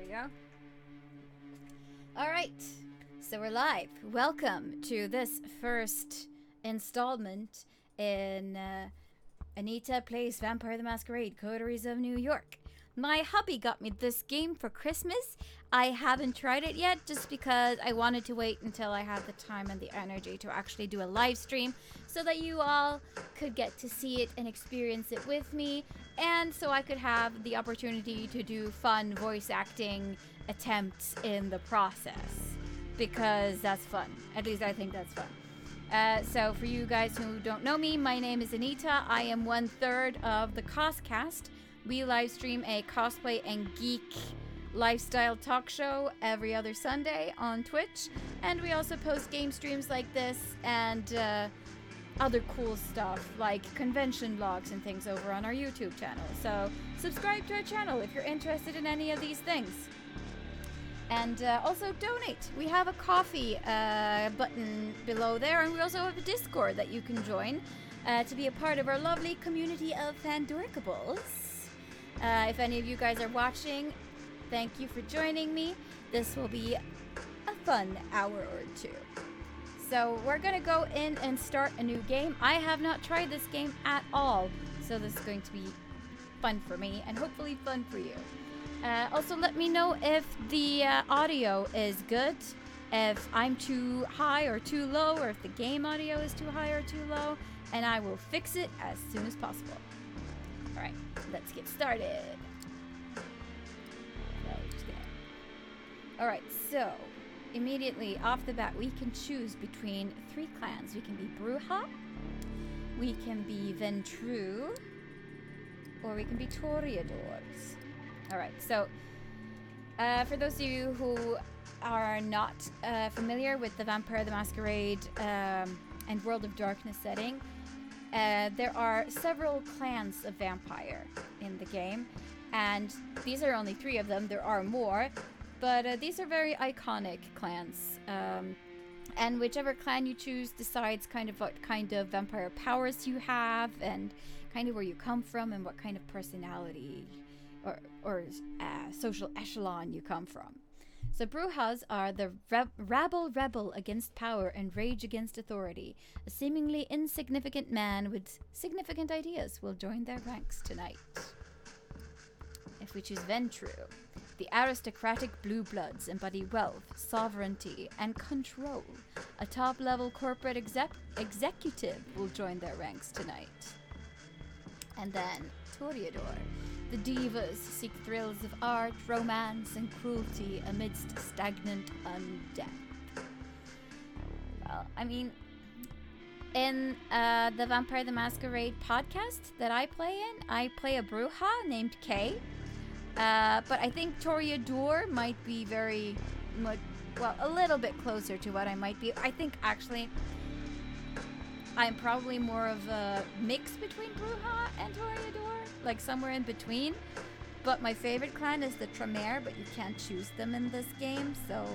go. Alright, so we're live. Welcome to this first installment in Anita Plays Vampire the Masquerade, Coteries of New York. My hubby got me this game for Christmas. I haven't tried it yet just because I wanted to wait until I had the time and the energy to actually do a live stream so that you all could get to see it and experience it with me, and so I could have the opportunity to do fun voice acting attempts in the process, because that's fun. At least I think that's fun. So for you guys who don't know me, my name is Anita. I am 1/3 of TheCosCast. We live stream a cosplay and geek lifestyle talk show every other Sunday on Twitch, and we also post game streams like this and other cool stuff like convention vlogs and things over on our YouTube channel. So subscribe to our channel if you're interested in any of these things. And also donate. We have a coffee button below there, and we also have a Discord that you can join to be a part of our lovely community of Fandorkables. If any of you guys are watching, thank you for joining me. This will be a fun hour or two. So we're gonna go in and start a new game. I have not tried this game at all, so this is going to be fun for me and hopefully fun for you. Also, let me know if the audio is good, if I'm too high or too low, or if the game audio is too high or too low, and I will fix it as soon as possible. Alright, let's get started. Alright, so immediately off the bat, we can choose between 3 clans. We can be Bruja, we can be Ventru, or we can be Toreadors. Alright, so for those of you who are not familiar with the Vampire the Masquerade and World of Darkness setting, there are several clans of vampire in the game, and these are only 3 of them. There are more, but these are very iconic clans, and whichever clan you choose decides kind of what kind of vampire powers you have and kind of where you come from and what kind of personality or social echelon you come from. So Brujas are the rabble against power and rage against authority. A seemingly insignificant man with significant ideas will join their ranks tonight. If we choose Ventru, the aristocratic blue bloods embody wealth, sovereignty, and control. A top-level corporate executive will join their ranks tonight. And then Toreador. The divas seek thrills of art, romance, and cruelty amidst stagnant undeath. Well, I mean, in the Vampire the Masquerade podcast that I play a Bruja named Kay. But I think Toreador might be very much, well, a little bit closer to what I might be. I think actually I'm probably more of a mix between Bruja and Toreador, like somewhere in between. But my favorite clan is the Tremere, but you can't choose them in this game, so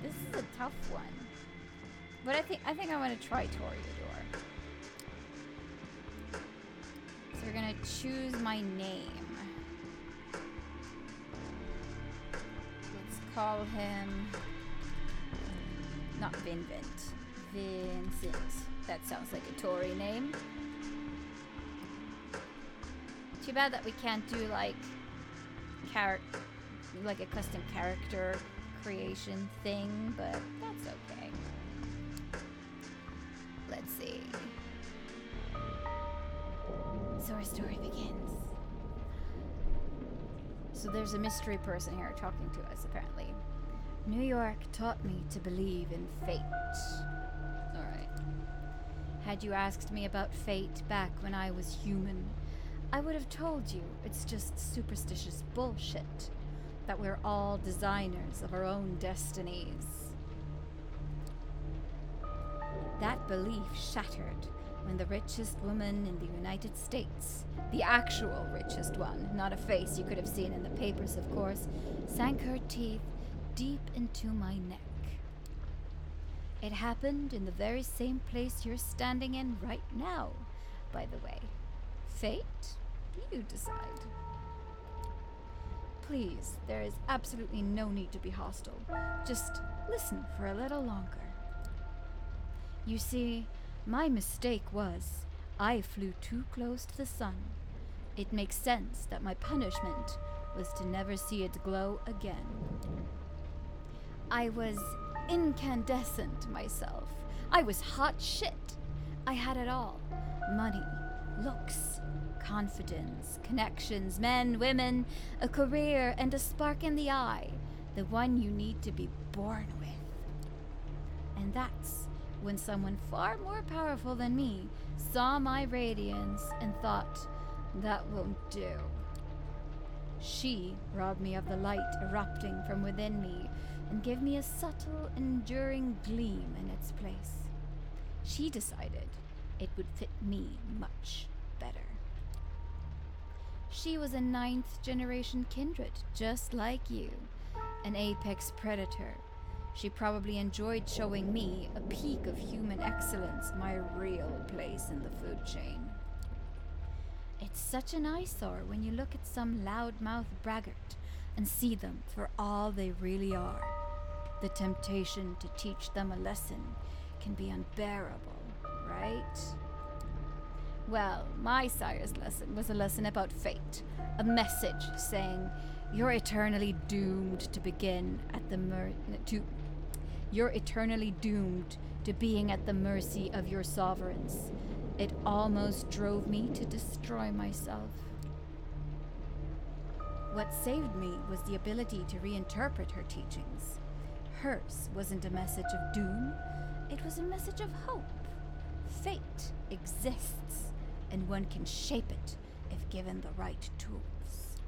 this is a tough one. But I think I want to try Toreador. So we're gonna choose my name. Let's call him not Vincent. That sounds like a Tory name. Too bad that we can't do like a custom character creation thing, but that's okay. Let's see. So our story begins. So there's a mystery person here talking to us, apparently. New York taught me to believe in fate. Alright. Had you asked me about fate back when I was human, I would have told you it's just superstitious bullshit, that we're all designers of our own destinies. That belief shattered when the richest woman in the United States, the actual richest one, not a face you could have seen in the papers, of course, sank her teeth deep into my neck. It happened in the very same place you're standing in right now, by the way. Fate? You decide. Please, there is absolutely no need to be hostile. Just listen for a little longer. You see, my mistake was I flew too close to the sun. It makes sense that my punishment was to never see it glow again. I was incandescent myself. I was hot shit. I had it all. Money, looks, confidence, connections, men, women, a career, and a spark in the eye. The one you need to be born with. And that's when someone far more powerful than me saw my radiance and thought, that won't do. She robbed me of the light erupting from within me and gave me a subtle, enduring gleam in its place. She decided it would fit me much better. She was a 9th generation kindred, just like you, an apex predator. She probably enjoyed showing me a peak of human excellence, my real place in the food chain. It's such an eyesore when you look at some loudmouth braggart and see them for all they really are. The temptation to teach them a lesson can be unbearable, right? Well, my sire's lesson was a lesson about fate, a message saying you're eternally doomed to begin at the You're eternally doomed to being at the mercy of your sovereigns. It almost drove me to destroy myself. What saved me was the ability to reinterpret her teachings. Hers wasn't a message of doom, it was a message of hope. Fate exists, and one can shape it if given the right tools.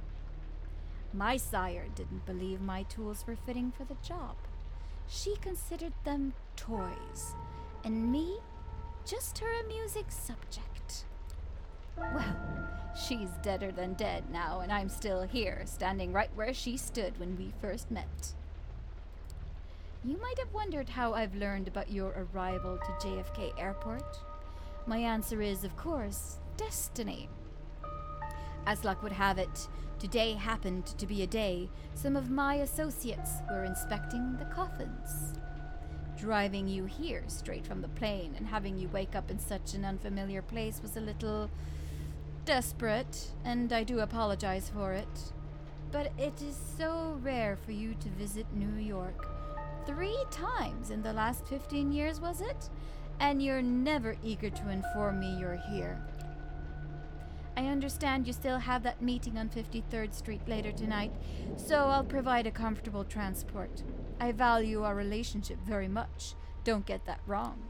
My sire didn't believe my tools were fitting for the job. She considered them toys, and me, just her amusing subject. Well, she's deader than dead now, and I'm still here, standing right where she stood when we first met. You might have wondered how I've learned about your arrival to JFK Airport. My answer is, of course, destiny. As luck would have it, today happened to be a day some of my associates were inspecting the coffins. Driving you here straight from the plane and having you wake up in such an unfamiliar place was a little desperate, and I do apologize for it. But it is so rare for you to visit New York. 3 times in the last 15 years, was it? And you're never eager to inform me you're here. I understand you still have that meeting on 53rd Street later tonight, so I'll provide a comfortable transport. I value our relationship very much. Don't get that wrong.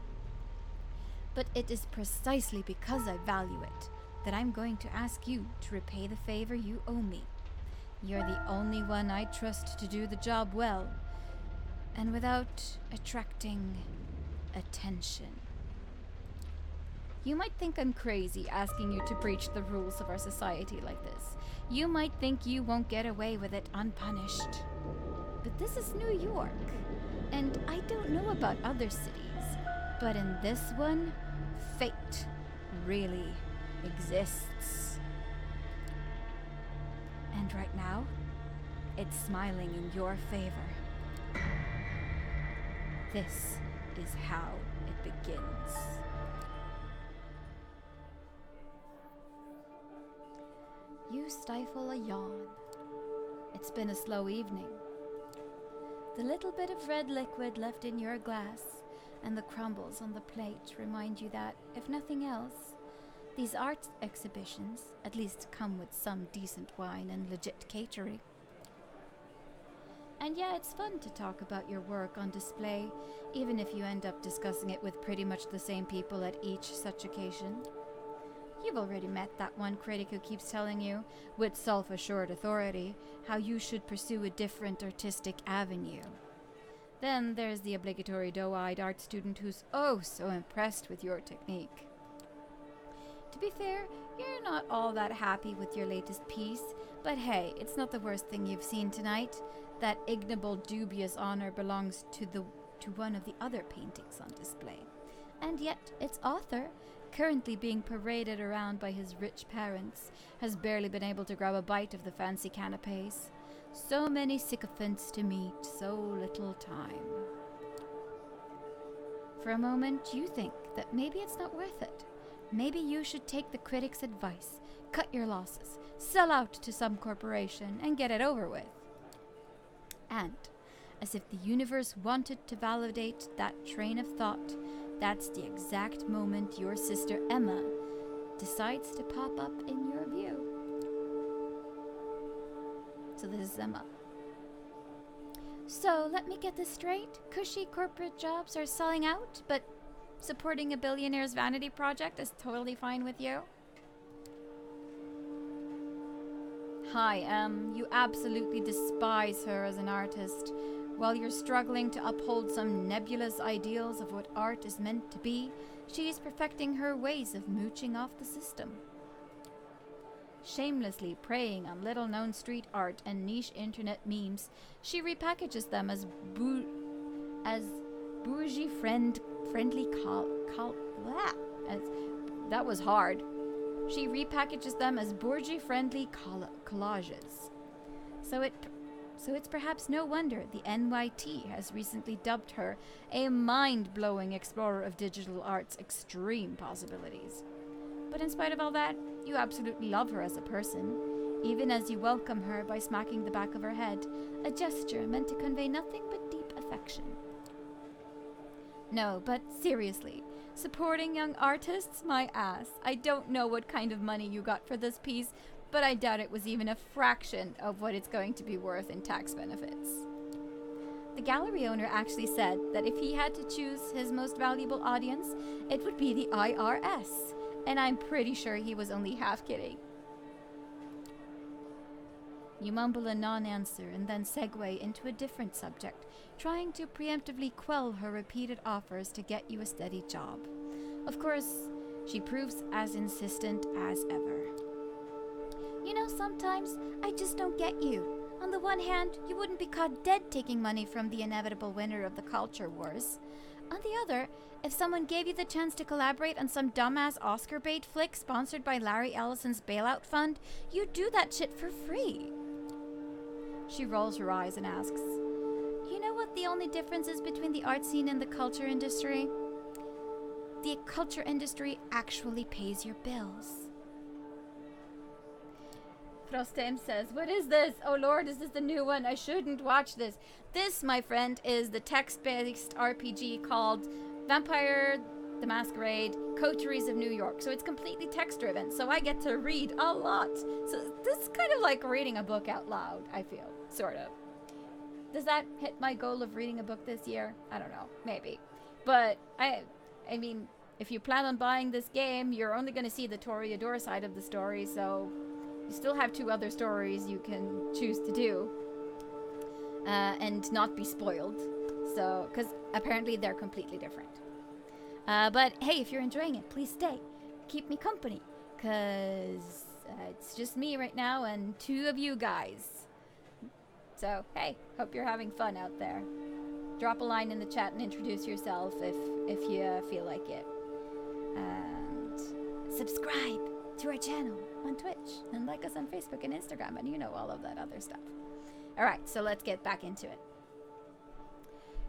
But it is precisely because I value it that I'm going to ask you to repay the favor you owe me. You're the only one I trust to do the job well, and without attracting attention. You might think I'm crazy asking you to breach the rules of our society like this. You might think you won't get away with it unpunished. But this is New York, and I don't know about other cities, but in this one, fate really exists. And right now, it's smiling in your favor. This is how it begins. You stifle a yawn. It's been a slow evening. The little bit of red liquid left in your glass and the crumbles on the plate remind you that, if nothing else, these art exhibitions at least come with some decent wine and legit catering. And yeah, it's fun to talk about your work on display, even if you end up discussing it with pretty much the same people at each such occasion. You've already met that one critic who keeps telling you, with self-assured authority, how you should pursue a different artistic avenue. Then there's the obligatory doe-eyed art student who's oh so impressed with your technique. To be fair, you're not all that happy with your latest piece, but hey, it's not the worst thing you've seen tonight. That ignoble, dubious honor belongs to one of the other paintings on display. And yet, its author, currently being paraded around by his rich parents, has barely been able to grab a bite of the fancy canapes. So many sycophants to meet, so little time. For a moment, you think that maybe it's not worth it. Maybe you should take the critic's advice, cut your losses, sell out to some corporation, and get it over with. And, as if the universe wanted to validate that train of thought, that's the exact moment your sister Emma decides to pop up in your view. So this is Emma. So, let me get this straight. Cushy corporate jobs are selling out, but supporting a billionaire's vanity project is totally fine with you? Hi, you absolutely despise her as an artist. While you're struggling to uphold some nebulous ideals of what art is meant to be, she's perfecting her ways of mooching off the system. Shamelessly preying on little-known street art and niche internet memes, she repackages them as bougie-friendly that was hard. She repackages them as bougie-friendly collages. So it's perhaps no wonder the NYT has recently dubbed her a mind-blowing explorer of digital art's extreme possibilities. But in spite of all that, you absolutely love her as a person, even as you welcome her by smacking the back of her head, a gesture meant to convey nothing but deep affection. No, but seriously, supporting young artists? My ass. I don't know what kind of money you got for this piece, but I doubt it was even a fraction of what it's going to be worth in tax benefits. The gallery owner actually said that if he had to choose his most valuable audience, it would be the IRS. And I'm pretty sure he was only half kidding. You mumble a non-answer and then segue into a different subject, trying to preemptively quell her repeated offers to get you a steady job. Of course, she proves as insistent as ever. You know, sometimes I just don't get you. On the one hand, you wouldn't be caught dead taking money from the inevitable winner of the culture wars. On the other, if someone gave you the chance to collaborate on some dumbass Oscar bait flick sponsored by Larry Ellison's bailout fund, you'd do that shit for free. She rolls her eyes and asks, you know what the only difference is between the art scene and the culture industry? The culture industry actually pays your bills. Frostheim says, what is this? Oh lord, is this the new one? I shouldn't watch this. This, my friend, is the text-based RPG called Vampire the Masquerade, Coteries of New York. So it's completely text-driven, so I get to read a lot. So this is kind of like reading a book out loud, I feel. Sort of. Does that hit my goal of reading a book this year? I don't know. Maybe. But, I mean, if you plan on buying this game, you're only going to see the Toreador side of the story, so you still have 2 other stories you can choose to do. And not be spoiled. So, because apparently they're completely different. But hey, if you're enjoying it, please stay. Keep me company. Because it's just me right now and 2 of you guys. So, hey, hope you're having fun out there. Drop a line in the chat and introduce yourself if you feel like it. And subscribe to our channel on Twitch. And like us on Facebook and Instagram. And you know all of that other stuff. Alright, so let's get back into it.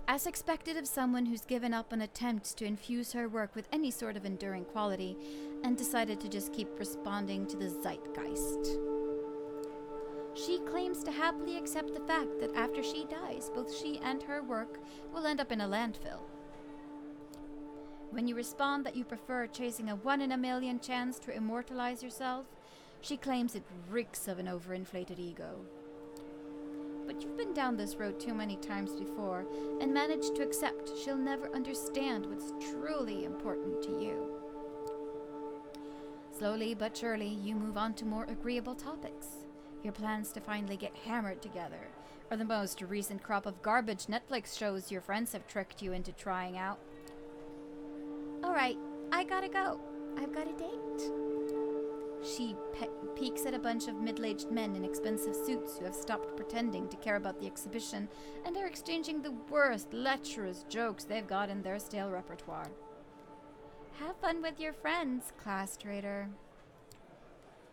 As expected of someone who's given up on attempts to infuse her work with any sort of enduring quality and decided to just keep responding to the zeitgeist. She claims to happily accept the fact that after she dies, both she and her work will end up in a landfill. When you respond that you prefer chasing a 1 in a million chance to immortalize yourself, she claims it reeks of an overinflated ego. But you've been down this road too many times before and managed to accept she'll never understand what's truly important to you. Slowly but surely, you move on to more agreeable topics. Your plans to finally get hammered together, or the most recent crop of garbage Netflix shows your friends have tricked you into trying out. Alright, I gotta go. I've got a date. She peeks at a bunch of middle-aged men in expensive suits who have stopped pretending to care about the exhibition and are exchanging the worst, lecherous jokes they've got in their stale repertoire. Have fun with your friends, class traitor.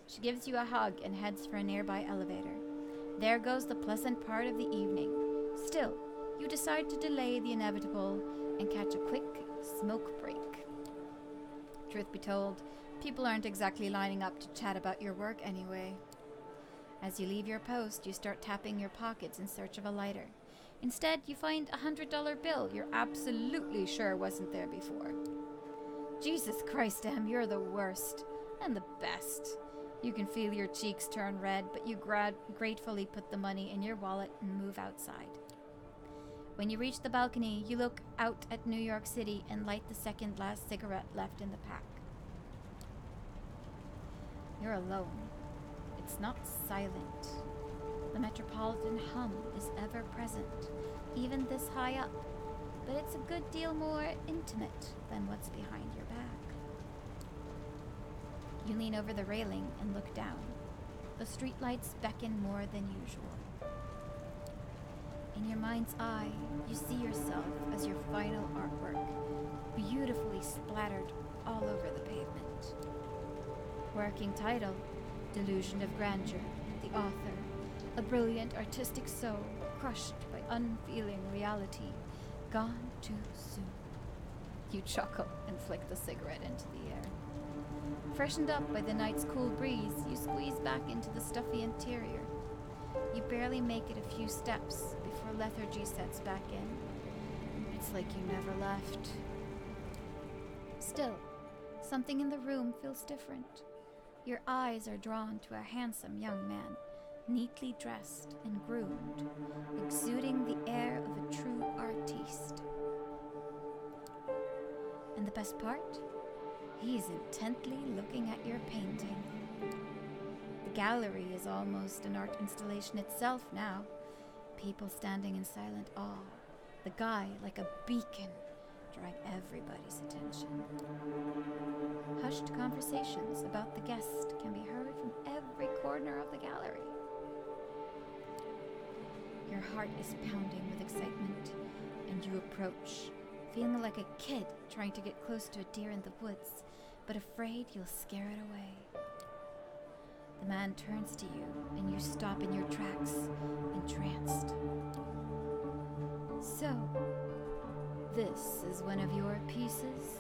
She gives you a hug and heads for a nearby elevator. There goes the pleasant part of the evening. Still, you decide to delay the inevitable and catch a quick smoke break. Truth be told, people aren't exactly lining up to chat about your work anyway. As you leave your post, you start tapping your pockets in search of a lighter. Instead, you find a $100 bill you're absolutely sure wasn't there before. Jesus Christ, Em, you're the worst. And the best. You can feel your cheeks turn red, but you gratefully put the money in your wallet and move outside. When you reach the balcony, you look out at New York City and light the second last cigarette left in the pack. You're alone. It's not silent. The metropolitan hum is ever present, even this high up, but it's a good deal more intimate than what's behind your back. You lean over the railing and look down. The streetlights beckon more than usual. In your mind's eye, you see yourself as your final artwork, beautifully splattered all over the pavement. Working title, Delusion of Grandeur, the author, a brilliant artistic soul crushed by unfeeling reality, gone too soon. You chuckle and flick the cigarette into the air. Freshened up by the night's cool breeze, you squeeze back into the stuffy interior. You barely make it a few steps before lethargy sets back in. It's like you never left. Still, something in the room feels different. Your eyes are drawn to a handsome young man, neatly dressed and groomed, exuding the air of a true artiste. And the best part? He is intently looking at your painting. The gallery is almost an art installation itself now, people standing in silent awe, the guy like a beacon, drawing everybody's attention. Hushed conversations about the guest can be heard from every corner of the gallery. Your heart is pounding with excitement, and you approach, feeling like a kid trying to get close to a deer in the woods, but afraid you'll scare it away. The man turns to you, and you stop in your tracks, entranced. So, this is one of your pieces?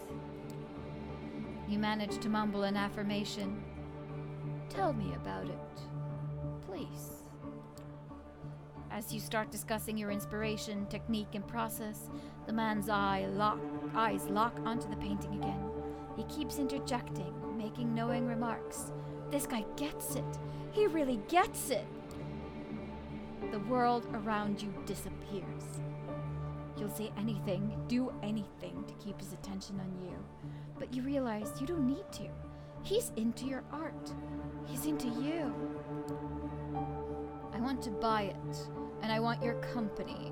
You manage to mumble an affirmation. Tell me about it, please. As you start discussing your inspiration, technique, and process, the man's eyes lock onto the painting again. He keeps interjecting, making knowing remarks. This guy gets it. He really gets it. The world around you disappears. You'll say anything, do anything to keep his attention on you. But you realize you don't need to. He's into your art. He's into you. I want to buy it, and I want your company.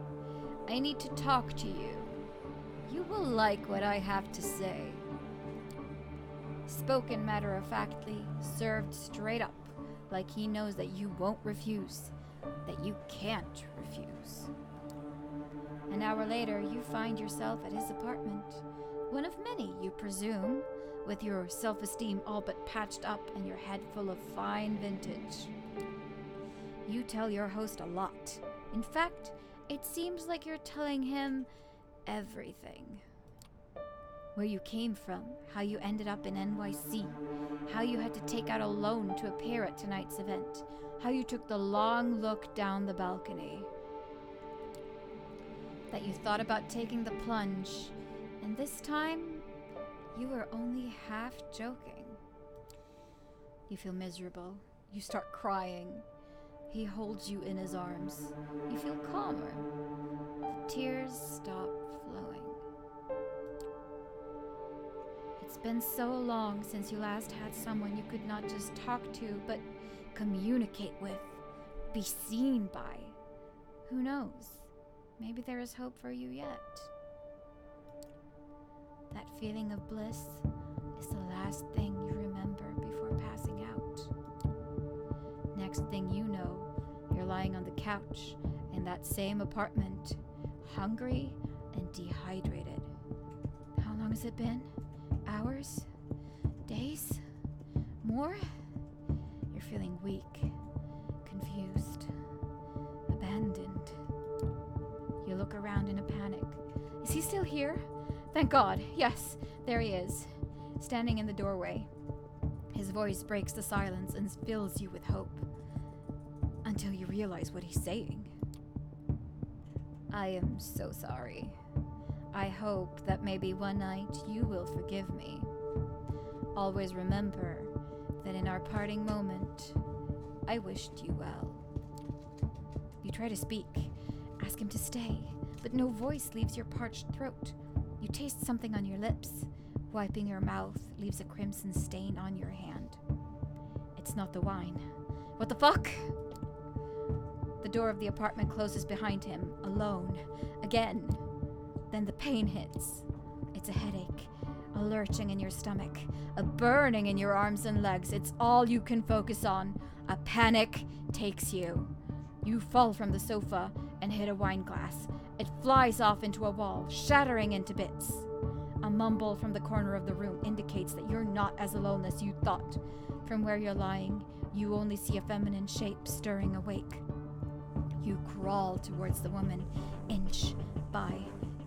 I need to talk to you. You will like what I have to say. Spoken matter-of-factly, served straight up, like he knows that you won't refuse, that you can't refuse. An hour later, you find yourself at his apartment, one of many, you presume, with your self-esteem all but patched up and your head full of fine vintage. You tell your host a lot. In fact, it seems like you're telling him everything. Where you came from, how you ended up in NYC, how you had to take out a loan to appear at tonight's event, how you took the long look down the balcony, that you thought about taking the plunge, and this time, you were only half joking. You feel miserable. You start crying. He holds you in his arms. You feel calmer. The tears stop flowing. It's been so long since you last had someone you could not just talk to, but communicate with, be seen by. Who knows? Maybe there is hope for you yet. That feeling of bliss is the last thing you remember before passing out. Next thing you know, you're lying on the couch in that same apartment, hungry and dehydrated. How long has it been? Hours? Days? More? You're feeling weak, confused. around in a panic. Is he still here? Thank God. Yes, there he is, standing in the doorway. His voice breaks the silence and fills you with hope, until you realize what he's saying. I am so sorry. I hope that maybe one night you will forgive me. Always remember that in our parting moment, I wished you well. You try to speak, ask him to stay, but no voice leaves your parched throat. You taste something on your lips. Wiping your mouth leaves a crimson stain on your hand. It's not the wine. What the fuck? The door of the apartment closes behind him, alone, again. Then the pain hits. It's a headache, a lurching in your stomach, a burning in your arms and legs. It's all you can focus on. A panic takes you. You fall from the sofa and hit a wine glass. It flies off into a wall, shattering into bits. A mumble from the corner of the room indicates that you're not as alone as you thought. From where you're lying, you only see a feminine shape stirring awake. You crawl towards the woman, inch by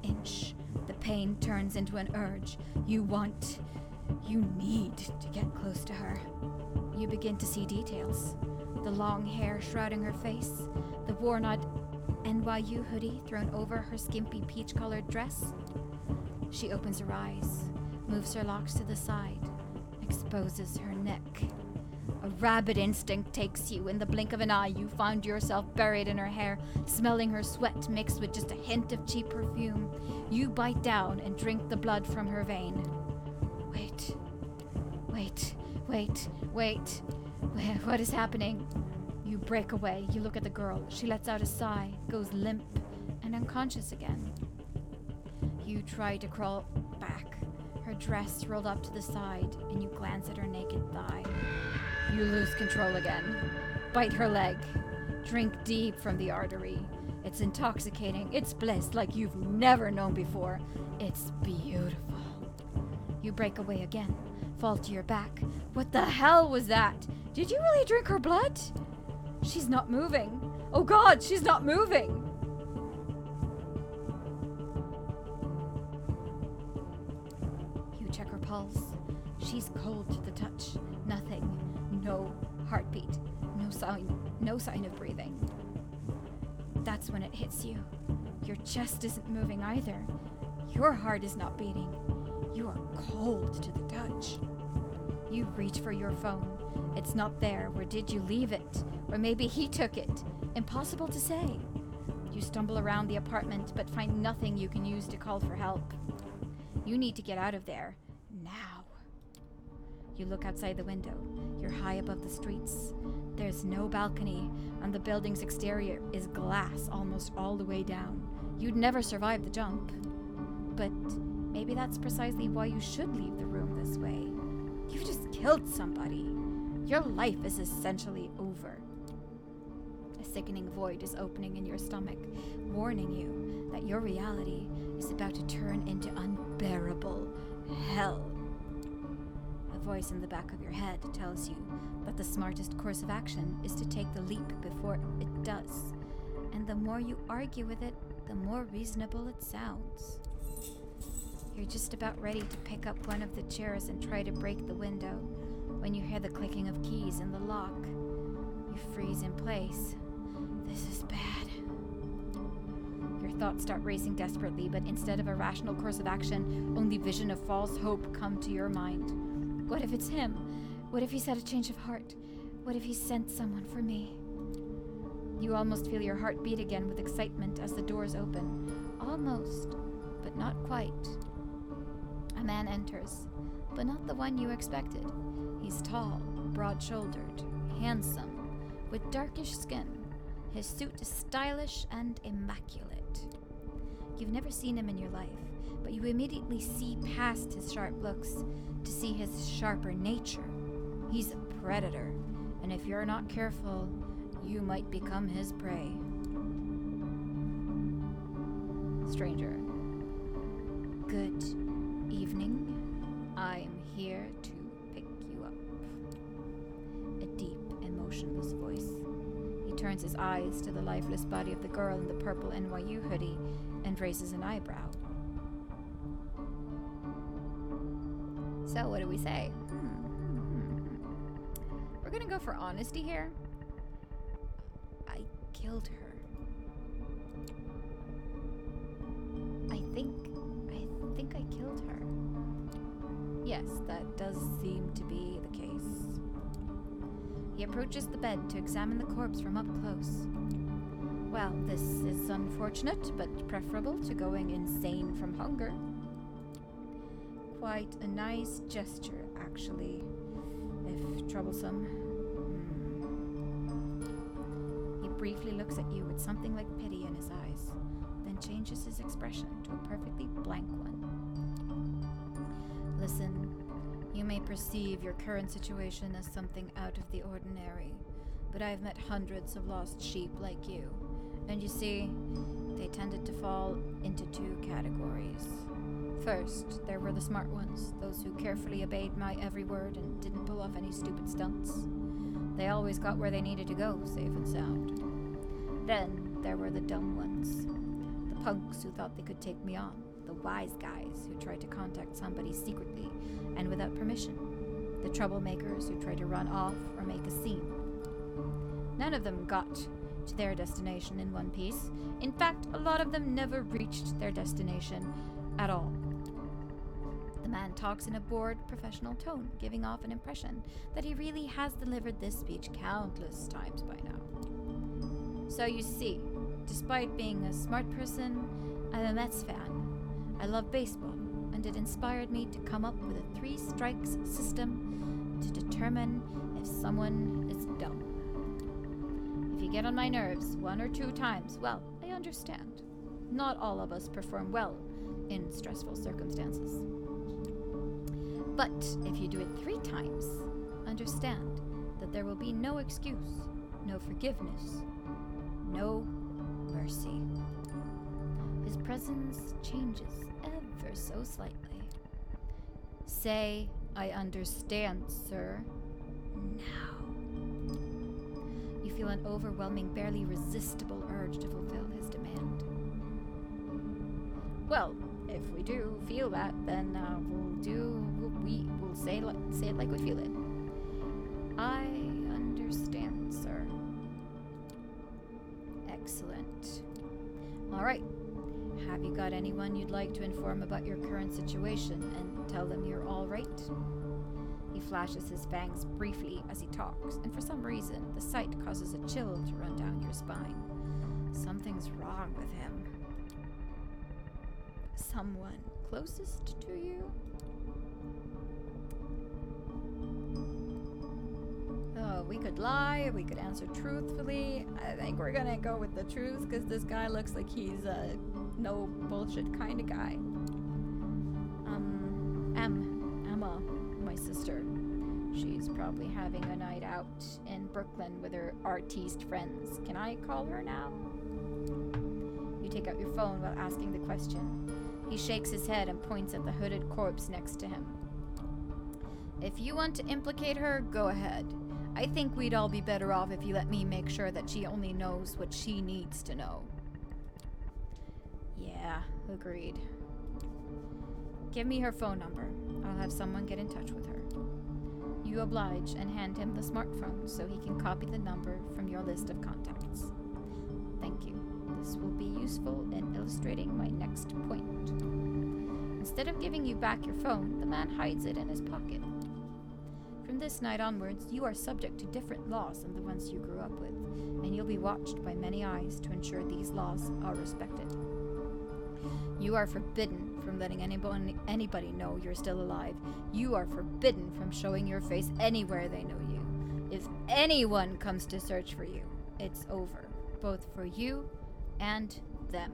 inch. The pain turns into an urge. You need to get close to her. You begin to see details. The long hair shrouding her face, the worn-out NYU hoodie thrown over her skimpy peach-colored dress. She opens her eyes, moves her locks to the side, exposes her neck. A rabid instinct takes you. In the blink of an eye, you find yourself buried in her hair, smelling her sweat mixed with just a hint of cheap perfume. You bite down and drink the blood from her vein. Wait. What is happening? You break away. You look at the girl. She lets out a sigh, goes limp, and unconscious again. You try to crawl back, her dress rolled up to the side, and you glance at her naked thigh. You lose control again. Bite her leg. Drink deep from the artery. It's intoxicating. It's bliss like you've never known before. It's beautiful. You break away again, fall to your back. What the hell was that? Did you really drink her blood? She's not moving. Oh God, she's not moving. You check her pulse. She's cold to the touch. Nothing. No heartbeat. No sign of breathing. That's when it hits you. Your chest isn't moving either. Your heart is not beating. You are cold to the touch. You reach for your phone. It's not there. Where did you leave it? Or maybe he took it. Impossible to say. You stumble around the apartment, but find nothing you can use to call for help. You need to get out of there. Now. You look outside the window. You're high above the streets. There's no balcony, and the building's exterior is glass almost all the way down. You'd never survive the jump. But maybe that's precisely why you should leave the room this way. You've just killed somebody. Your life is essentially over. A sickening void is opening in your stomach, warning you that your reality is about to turn into unbearable hell. A voice in the back of your head tells you that the smartest course of action is to take the leap before it does. And the more you argue with it, the more reasonable it sounds. You're just about ready to pick up one of the chairs and try to break the window when you hear the clicking of keys in the lock. You freeze in place. This is bad. Your thoughts start racing desperately, but instead of a rational course of action, only vision of false hope come to your mind. What if it's him? What if he's had a change of heart? What if he sent someone for me? You almost feel your heart beat again with excitement as the doors open. Almost, but not quite. A man enters, but not the one you expected. He's tall, broad-shouldered, handsome, with darkish skin. His suit is stylish and immaculate. You've never seen him in your life, but you immediately see past his sharp looks to see his sharper nature. He's a predator, and if you're not careful, you might become his prey. Stranger. Good evening. I'm here to pick you up. A deep and motionless voice. He turns his eyes to the lifeless body of the girl in the purple NYU hoodie and raises an eyebrow. So, what do we say? We're gonna go for honesty here. I killed her. I think I killed her. Yes, that does seem to be the case. He approaches the bed to examine the corpse from up close. Well, this is unfortunate, but preferable to going insane from hunger. Quite a nice gesture, actually, if troublesome. He briefly looks at you with something like pity in his eyes, then changes his expression to a perfectly blank one. Listen, you may perceive your current situation as something out of the ordinary, but I've met hundreds of lost sheep like you, and you see, they tended to fall into two categories. First, there were the smart ones, those who carefully obeyed my every word and didn't pull off any stupid stunts. They always got where they needed to go, safe and sound. Then, there were the dumb ones. The punks who thought they could take me on. The wise guys who tried to contact somebody secretly and without permission. The troublemakers who tried to run off or make a scene. None of them got to their destination in one piece. In fact, a lot of them never reached their destination at all. The man talks in a bored, professional tone, giving off an impression that he really has delivered this speech countless times by now. So you see, despite being a smart person, I'm a Mets fan. I love baseball, and it inspired me to come up with a 3 strikes system to determine if someone is dumb. If you get on my nerves 1 or 2 times, well, I understand. Not all of us perform well in stressful circumstances. But if you do it 3 times, understand that there will be no excuse, no forgiveness, no mercy. His presence changes ever so slightly. Say, I understand, sir. Now. You feel an overwhelming, barely resistible urge to fulfill his demand. Well, if we do feel that, then we'll say it like we feel it. I understand, sir. Excellent. All right. Have you got anyone you'd like to inform about your current situation and tell them you're all right? He flashes his fangs briefly as he talks, and for some reason, the sight causes a chill to run down your spine. Something's wrong with him. Someone closest to you? Oh, we could lie, we could answer truthfully. I think we're gonna go with the truth, because this guy looks like he's a no bullshit kind of guy. Emma, my sister. She's probably having a night out in Brooklyn with her artiste friends. Can I call her now? You take out your phone while asking the question. He shakes his head and points at the hooded corpse next to him. If you want to implicate her, go ahead. I think we'd all be better off if you let me make sure that she only knows what she needs to know. Yeah, agreed. Give me her phone number. I'll have someone get in touch with her. You oblige and hand him the smartphone so he can copy the number from your list of contacts. Thank you. This will be useful in illustrating my next point. Instead of giving you back your phone, the man hides it in his pocket. From this night onwards, you are subject to different laws than the ones you grew up with, and you'll be watched by many eyes to ensure these laws are respected. You are forbidden from letting anybody know you're still alive. You are forbidden from showing your face anywhere they know you. If anyone comes to search for you, it's over, both for you and them.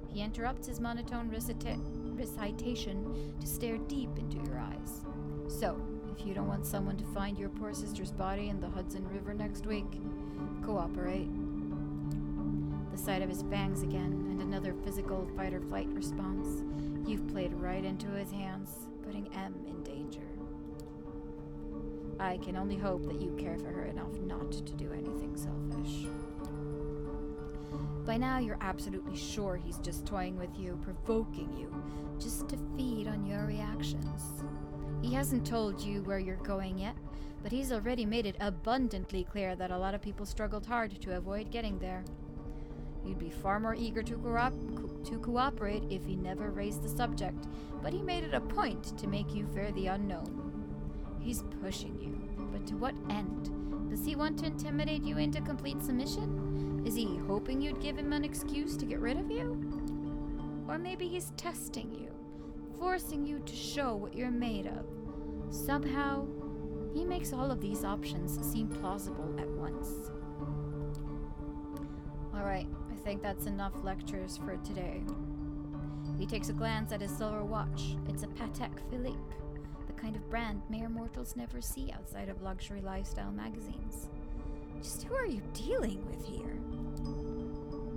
He interrupts his monotone recitation to stare deep into your eyes. So, if you don't want someone to find your poor sister's body in the Hudson River next week, cooperate. The sight of his fangs again, and another physical fight-or-flight response. You've played right into his hands, putting M in danger. I can only hope that you care for her enough not to do anything selfish. By now, you're absolutely sure he's just toying with you, provoking you, just to feed on your reactions. He hasn't told you where you're going yet, but he's already made it abundantly clear that a lot of people struggled hard to avoid getting there. You'd be far more eager to cooperate if he never raised the subject, but he made it a point to make you fear the unknown. He's pushing you, but to what end? Does he want to intimidate you into complete submission? Is he hoping you'd give him an excuse to get rid of you? Or maybe he's testing you, forcing you to show what you're made of. Somehow, he makes all of these options seem plausible at once. Alright, I think that's enough lectures for today. He takes a glance at his silver watch. It's a Patek Philippe, the kind of brand mere mortals never see outside of luxury lifestyle magazines. Just who are you dealing with here?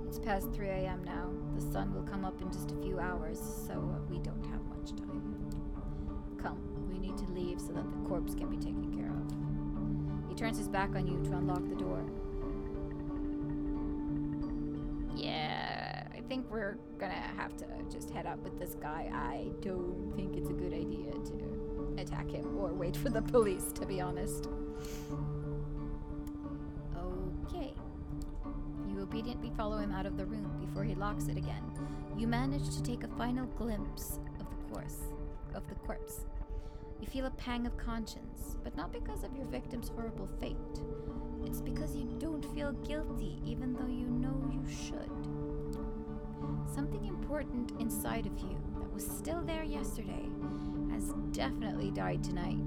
It's past 3 a.m. now. The sun will come up in just a few hours, so we don't have much time. Come, we need to leave so that the corpse can be taken care of. He turns his back on you to unlock the door. Yeah, I think we're gonna have to just head out with this guy. I don't think it's a good idea to attack him or wait for the police, to be honest. Okay. You obediently follow him out of the room before he locks it again. You manage to take a final glimpse of the corpse. You feel a pang of conscience, but not because of your victim's horrible fate. It's because you don't feel guilty, even though you know you should. Something important inside of you that was still there yesterday has definitely died tonight.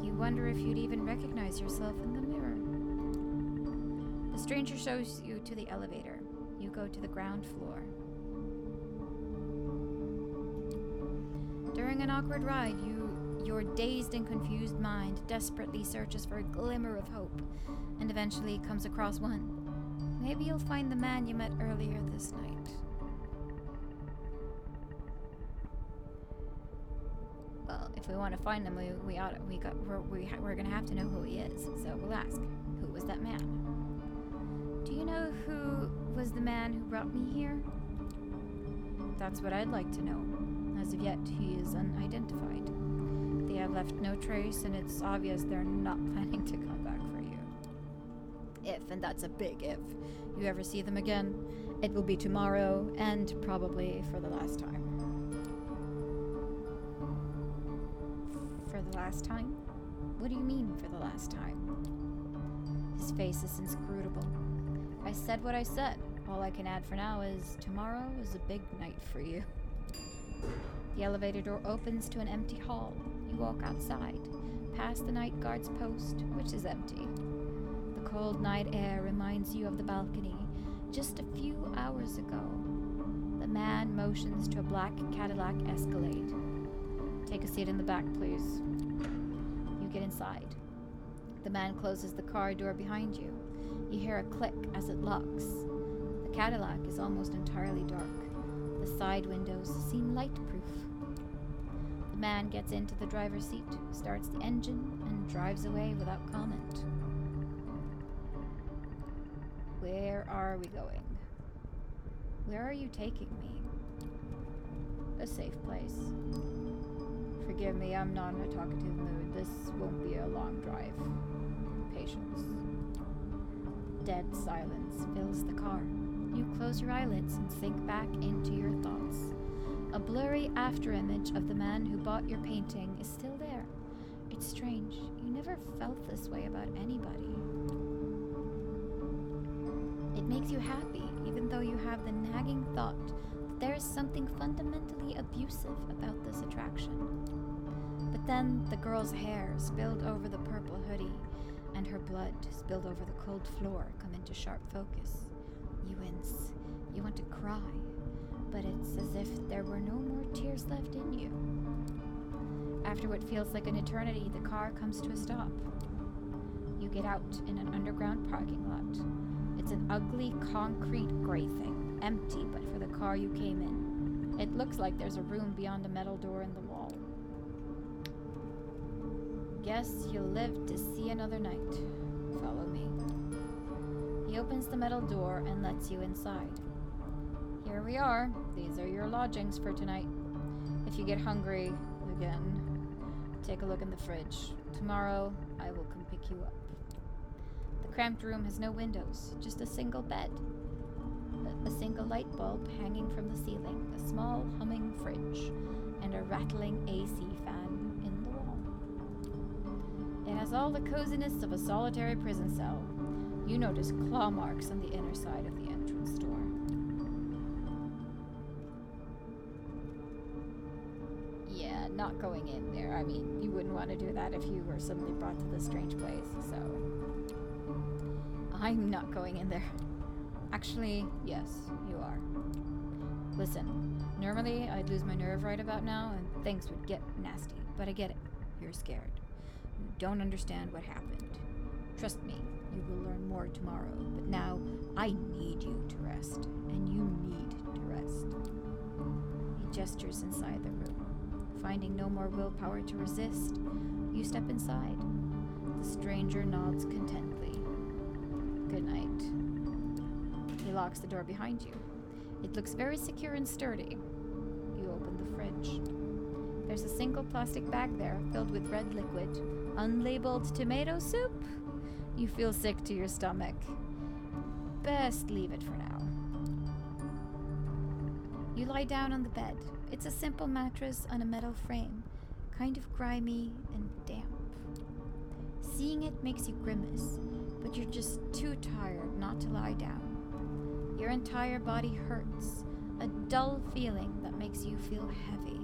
You wonder if you'd even recognize yourself in the mirror. The stranger shows you to the elevator. You go to the ground floor. During an awkward ride, your dazed and confused mind desperately searches for a glimmer of hope and eventually comes across one. Maybe you'll find the man you met earlier this night. Well, if we want to find him, we're gonna have to know who he is. So we'll ask, who was that man? Do you know who was the man who brought me here? That's what I'd like to know. As of yet, he is unidentified. They have left no trace, and it's obvious they're not planning to come back for you. If, and that's a big if, you ever see them again, it will be tomorrow, and probably for the last time. For the last time? What do you mean, for the last time? His face is inscrutable. I said what I said. All I can add for now is tomorrow is a big night for you. The elevator door opens to an empty hall. You walk outside, past the night guard's post, which is empty. The cold night air reminds you of the balcony just a few hours ago. The man motions to a black Cadillac Escalade. Take a seat in the back, please. You get inside. The man closes the car door behind you. You hear a click as it locks. The Cadillac is almost entirely dark. The side windows seem light-proof. The man gets into the driver's seat, starts the engine, and drives away without comment. Where are we going? Where are you taking me? A safe place. Forgive me, I'm not in a talkative mood. This won't be a long drive. Patience. Dead silence fills the car. You close your eyelids and sink back into your thoughts. A blurry afterimage of the man who bought your painting is still there. It's strange. You never felt this way about anybody. It makes you happy, even though you have the nagging thought that there is something fundamentally abusive about this attraction. But then the girl's hair spilled over the purple hoodie and her blood spilled over the cold floor come into sharp focus. You wince. You want to cry, but it's as if there were no more tears left in you. After what feels like an eternity, the car comes to a stop. You get out in an underground parking lot. It's an ugly concrete gray thing, empty but for the car you came in. It looks like there's a room beyond a metal door in the wall. Guess you'll live to see another night. Follow me. He opens the metal door and lets you inside. Here we are. These are your lodgings for tonight. If you get hungry again, take a look in the fridge. Tomorrow, I will come pick you up. The cramped room has no windows, just a single bed, a single light bulb hanging from the ceiling, a small humming fridge, and a rattling AC fan in the wall. It has all the coziness of a solitary prison cell. You notice claw marks on the inner side of the entrance door. Yeah, not going in there. I mean, you wouldn't want to do that if you were suddenly brought to this strange place, so... I'm not going in there. Actually, yes, you are. Listen, normally I'd lose my nerve right about now and things would get nasty, but I get it. You're scared. You don't understand what happened. Trust me, you will learn more tomorrow, but now I need you to rest, and you need to rest. He gestures inside the room. Finding no more willpower to resist, you step inside. The stranger nods contentedly. Good night. He locks the door behind you. It looks very secure and sturdy. You open the fridge. There's a single plastic bag there filled with red liquid. Unlabeled tomato soup? You feel sick to your stomach. Best leave it for now. You lie down on the bed. It's a simple mattress on a metal frame, kind of grimy and damp. Seeing it makes you grimace, but you're just too tired not to lie down. Your entire body hurts, a dull feeling that makes you feel heavy.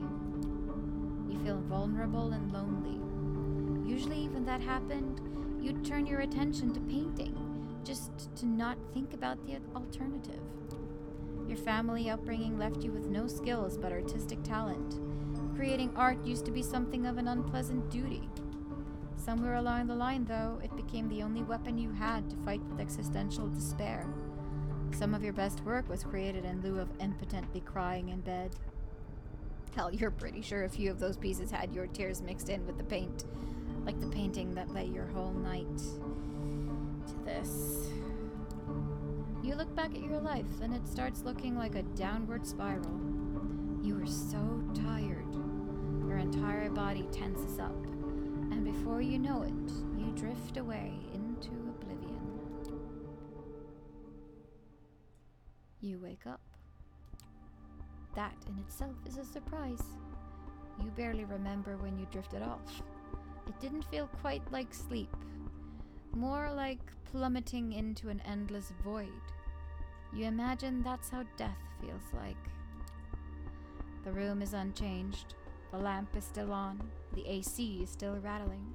You feel vulnerable and lonely. Usually when that happened, you'd turn your attention to painting, just to not think about the alternative. Your family upbringing left you with no skills but artistic talent. Creating art used to be something of an unpleasant duty. Somewhere along the line, though, it became the only weapon you had to fight with existential despair. Some of your best work was created in lieu of impotently crying in bed. Hell, you're pretty sure a few of those pieces had your tears mixed in with the paint, like the painting that led your whole night to this. You look back at your life, and it starts looking like a downward spiral. You are so tired. Your entire body tenses up, and before you know it, you drift away into oblivion. You wake up. That in itself is a surprise. You barely remember when you drifted off. It didn't feel quite like sleep, more like plummeting into an endless void. You imagine that's how death feels like. The room is unchanged. The lamp is still on. The AC is still rattling.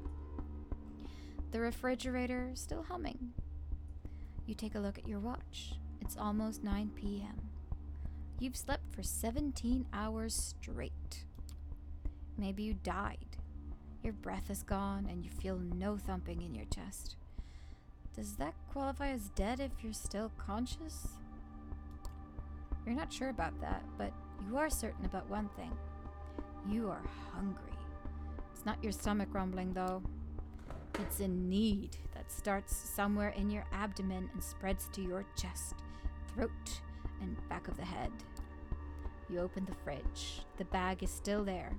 The refrigerator is still humming. You take a look at your watch. It's almost 9 p.m. You've slept for 17 hours straight. Maybe you died. Your breath is gone and you feel no thumping in your chest. Does that qualify as dead if you're still conscious? You're not sure about that, but you are certain about one thing. You are hungry. It's not your stomach rumbling, though. It's a need that starts somewhere in your abdomen and spreads to your chest, throat, and back of the head. You open the fridge. The bag is still there.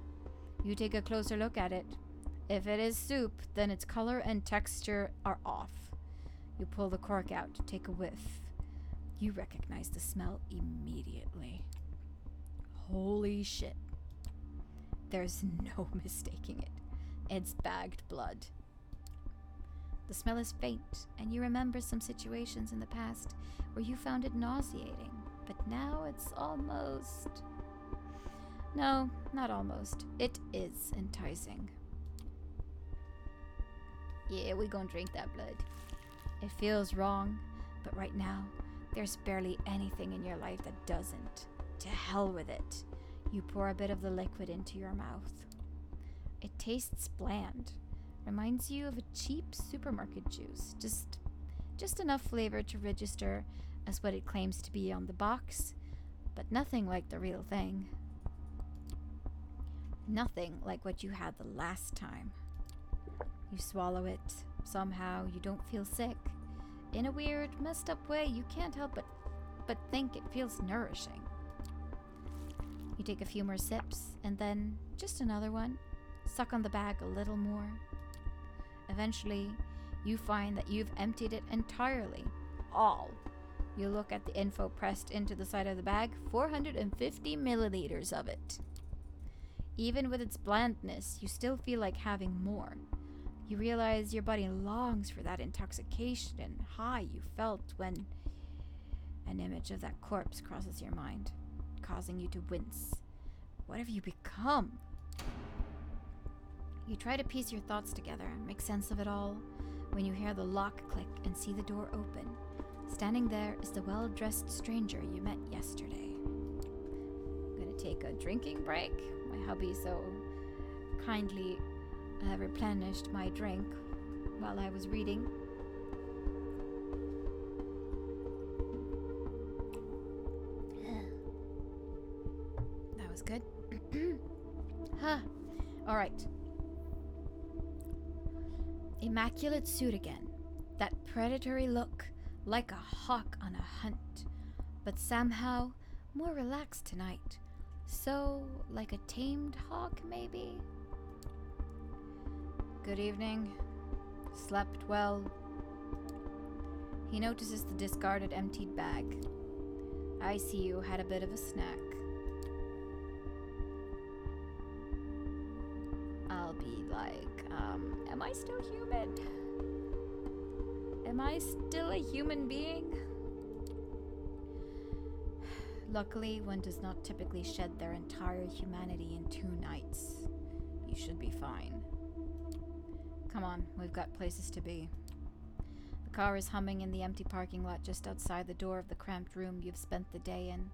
You take a closer look at it. If it is soup, then its color and texture are off. You pull the cork out to take a whiff. You recognize the smell immediately. Holy shit. There's no mistaking it. It's bagged blood. The smell is faint, and you remember some situations in the past where you found it nauseating, but now it's almost... No, not almost. It is enticing. Yeah, we gonna drink that blood. It feels wrong, but right now, there's barely anything in your life that doesn't. To hell with it. You pour a bit of the liquid into your mouth. It tastes bland. Reminds you of a cheap supermarket juice. Just enough flavor to register as what it claims to be on the box, but nothing like the real thing. Nothing like what you had the last time. You swallow it. Somehow you don't feel sick. in a weird, messed up way, you can't help but think it feels nourishing. You take a few more sips, and then just another one. Suck on the bag a little more. Eventually, you find that you've emptied it entirely. All. You look at the info pressed into the side of the bag, 450 milliliters of it. Even with its blandness, you still feel like having more. You realize your body longs for that intoxication and high you felt when an image of that corpse crosses your mind, causing you to wince. What have you become? You try to piece your thoughts together, make sense of it all, when you hear the lock click and see the door open. Standing there is the well-dressed stranger you met yesterday. I'm gonna take a drinking break. My hubby so kindly replenished my drink while I was reading. That was good. All right. Immaculate suit again. That predatory look, like a hawk on a hunt, but somehow more relaxed tonight. So, like a tamed hawk, maybe? Good evening. Slept well. He notices the discarded emptied bag. I see you had a bit of a snack. I'll be like, am I still human? Am I still a human being? Luckily, one does not typically shed their entire humanity in 2 nights. You should be fine. Come on, we've got places to be. The car is humming in the empty parking lot just outside the door of the cramped room you've spent the day in.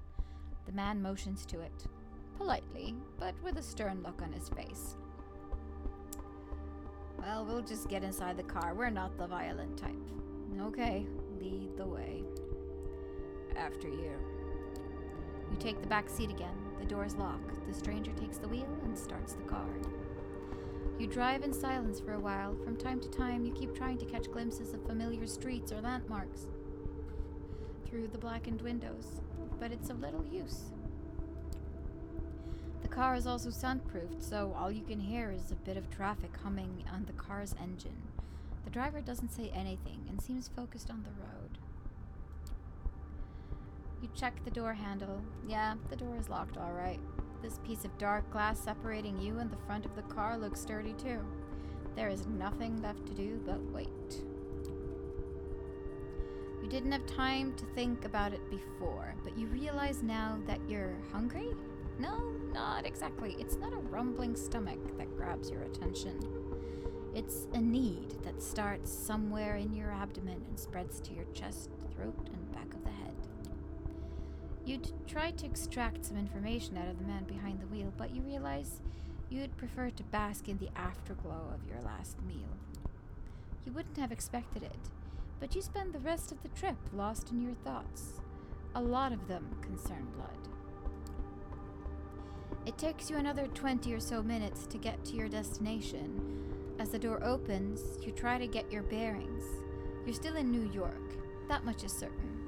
The man motions to it, politely, but with a stern look on his face. Well, we'll just get inside the car. We're not the violent type. Okay, lead the way. After you. You take the back seat again. The doors lock. The stranger takes the wheel and starts the car. You drive in silence for a while. From time to time, you keep trying to catch glimpses of familiar streets or landmarks through the blackened windows, but it's of little use. The car is also soundproofed, so all you can hear is a bit of traffic humming on the car's engine. The driver doesn't say anything and seems focused on the road. You check the door handle. Yeah, the door is locked all right. This piece of dark glass separating you and the front of the car looks sturdy too. There is nothing left to do but wait. You didn't have time to think about it before, but you realize now that you're hungry? No, not exactly. It's not a rumbling stomach that grabs your attention. It's a need that starts somewhere in your abdomen and spreads to your chest, throat, and back of the head. You'd try to extract some information out of the man behind the wheel, but you realize you'd prefer to bask in the afterglow of your last meal. You wouldn't have expected it, but you spend the rest of the trip lost in your thoughts. A lot of them concern blood. It takes you another 20 or so minutes to get to your destination. As the door opens, you try to get your bearings. You're still in New York, that much is certain.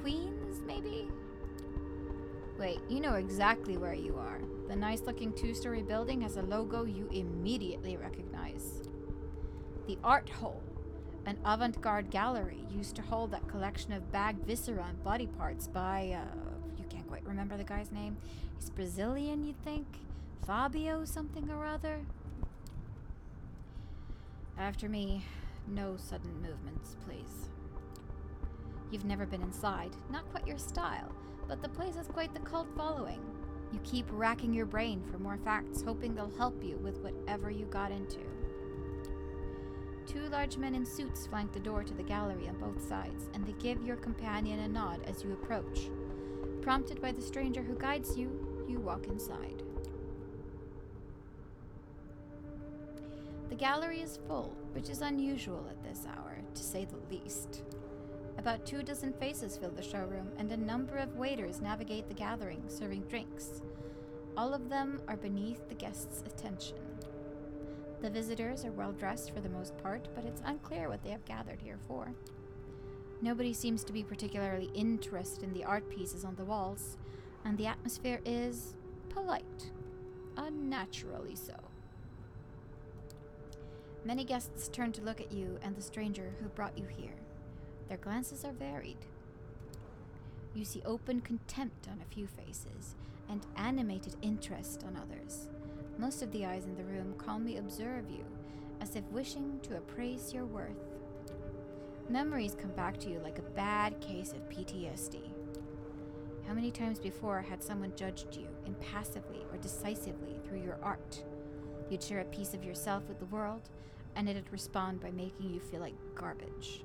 Queens, maybe? Wait, you know exactly where you are. The nice-looking 2-story building has a logo you immediately recognize. The Art Hole, an avant-garde gallery used to hold that collection of bagged viscera and body parts by, you can't quite remember the guy's name. He's Brazilian, you'd think? Fabio something or other? After me, no sudden movements, please. You've never been inside, not quite your style, but the place has quite the cult following. You keep racking your brain for more facts, hoping they'll help you with whatever you got into. 2 large men in suits flank the door to the gallery on both sides, and they give your companion a nod as you approach. Prompted by the stranger who guides you, you walk inside. The gallery is full, which is unusual at this hour, to say the least. About 2 dozen faces fill the showroom, and a number of waiters navigate the gathering, serving drinks. All of them are beneath the guests' attention. The visitors are well dressed for the most part, but it's unclear what they have gathered here for. Nobody seems to be particularly interested in the art pieces on the walls, and the atmosphere is polite, unnaturally so. Many guests turn to look at you and the stranger who brought you here. Their glances are varied. You see open contempt on a few faces, and animated interest on others. Most of the eyes in the room calmly observe you, as if wishing to appraise your worth. Memories come back to you like a bad case of PTSD. How many times before had someone judged you impassively or decisively through your art? You'd share a piece of yourself with the world, and it'd respond by making you feel like garbage.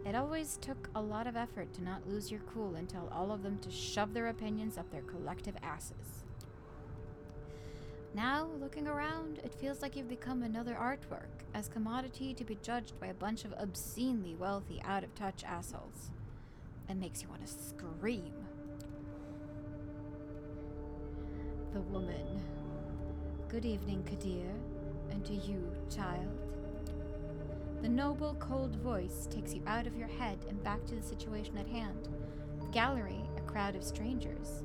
It always took a lot of effort to not lose your cool and tell all of them to shove their opinions up their collective asses. Now, looking around, it feels like you've become another artwork, as commodity to be judged by a bunch of obscenely wealthy, out-of-touch assholes. It makes you want to scream. The woman. Good evening, Kadir, and to you, child. The noble, cold voice takes you out of your head and back to the situation at hand. The gallery, a crowd of strangers.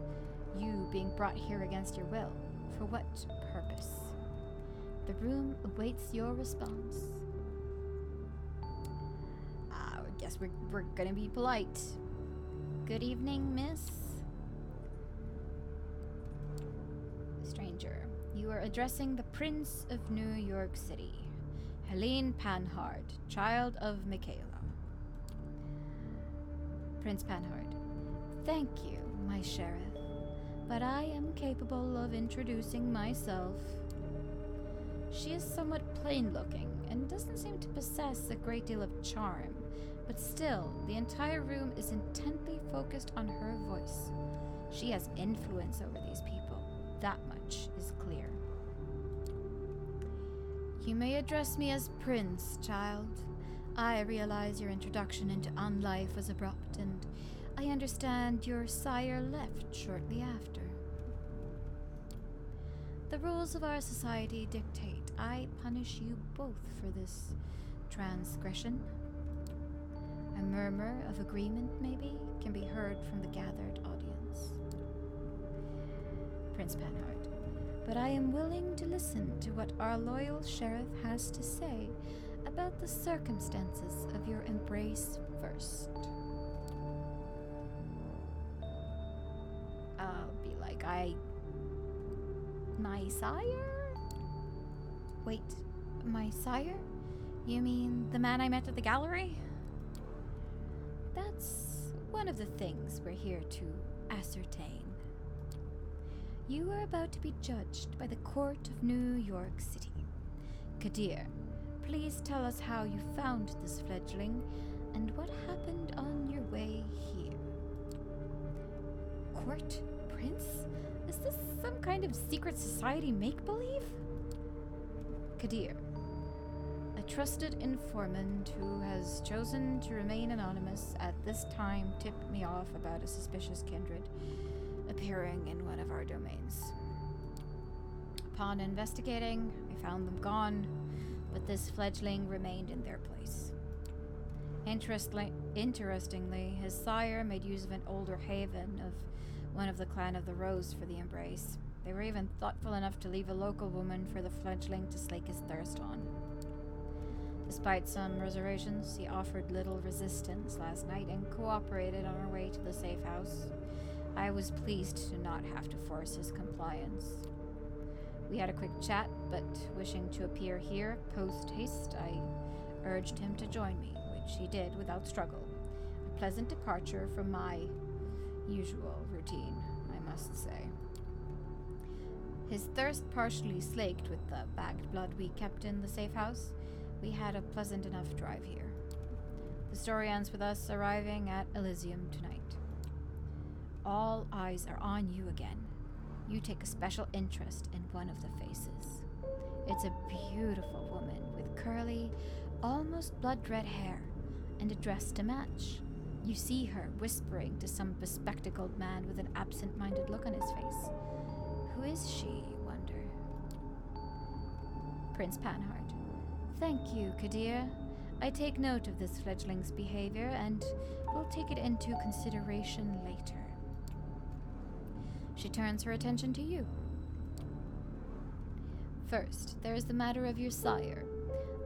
You being brought here against your will. For what purpose? The room awaits your response. I guess we're gonna be polite. Good evening, miss. Stranger, you are addressing the Prince of New York City, Helene Panhard, child of Michaela. Prince Panhard, thank you, my sheriff, but I am capable of introducing myself. She is somewhat plain-looking and doesn't seem to possess a great deal of charm, but still, the entire room is intently focused on her voice. She has influence over these people. That much is clear. You may address me as Prince, child. I realize your introduction into unlife was abrupt, and I understand your sire left shortly after. The rules of our society dictate I punish you both for this transgression. A murmur of agreement, maybe, can be heard from the gathered audience. Prince Panhard, but I am willing to listen to what our loyal sheriff has to say about the circumstances of your embrace first. I'll be like, my sire? Wait, my sire? You mean the man I met at the gallery? That's one of the things we're here to ascertain. You are about to be judged by the Court of New York City. Kadir, please tell us how you found this fledgling and what happened on your way here. Court? Prince? Is this some kind of secret society make-believe? Kadir, a trusted informant who has chosen to remain anonymous at this time tipped me off about a suspicious kindred appearing in one of our domains. Upon investigating, I found them gone, but this fledgling remained in their place. Interestingly, his sire made use of an older haven of one of the clan of the Rose for the embrace. They were even thoughtful enough to leave a local woman for the fledgling to slake his thirst on. Despite some reservations, he offered little resistance last night and cooperated on our way to the safe house. I was pleased to not have to force his compliance. We had a quick chat, but wishing to appear here post-haste, I urged him to join me, which he did without struggle. A pleasant departure from my usual routine, I must say. His thirst partially slaked with the bagged blood we kept in the safe house, we had a pleasant enough drive here. The story ends with us arriving at Elysium tonight. All eyes are on you again. You take a special interest in one of the faces. It's a beautiful woman with curly, almost blood-red hair and a dress to match. You see her whispering to some bespectacled man with an absent-minded look on his face. Who is she, you wonder? Prince Panhard. Thank you, Kadir. I take note of this fledgling's behavior and will take it into consideration later. She turns her attention to you. First, there is the matter of your sire,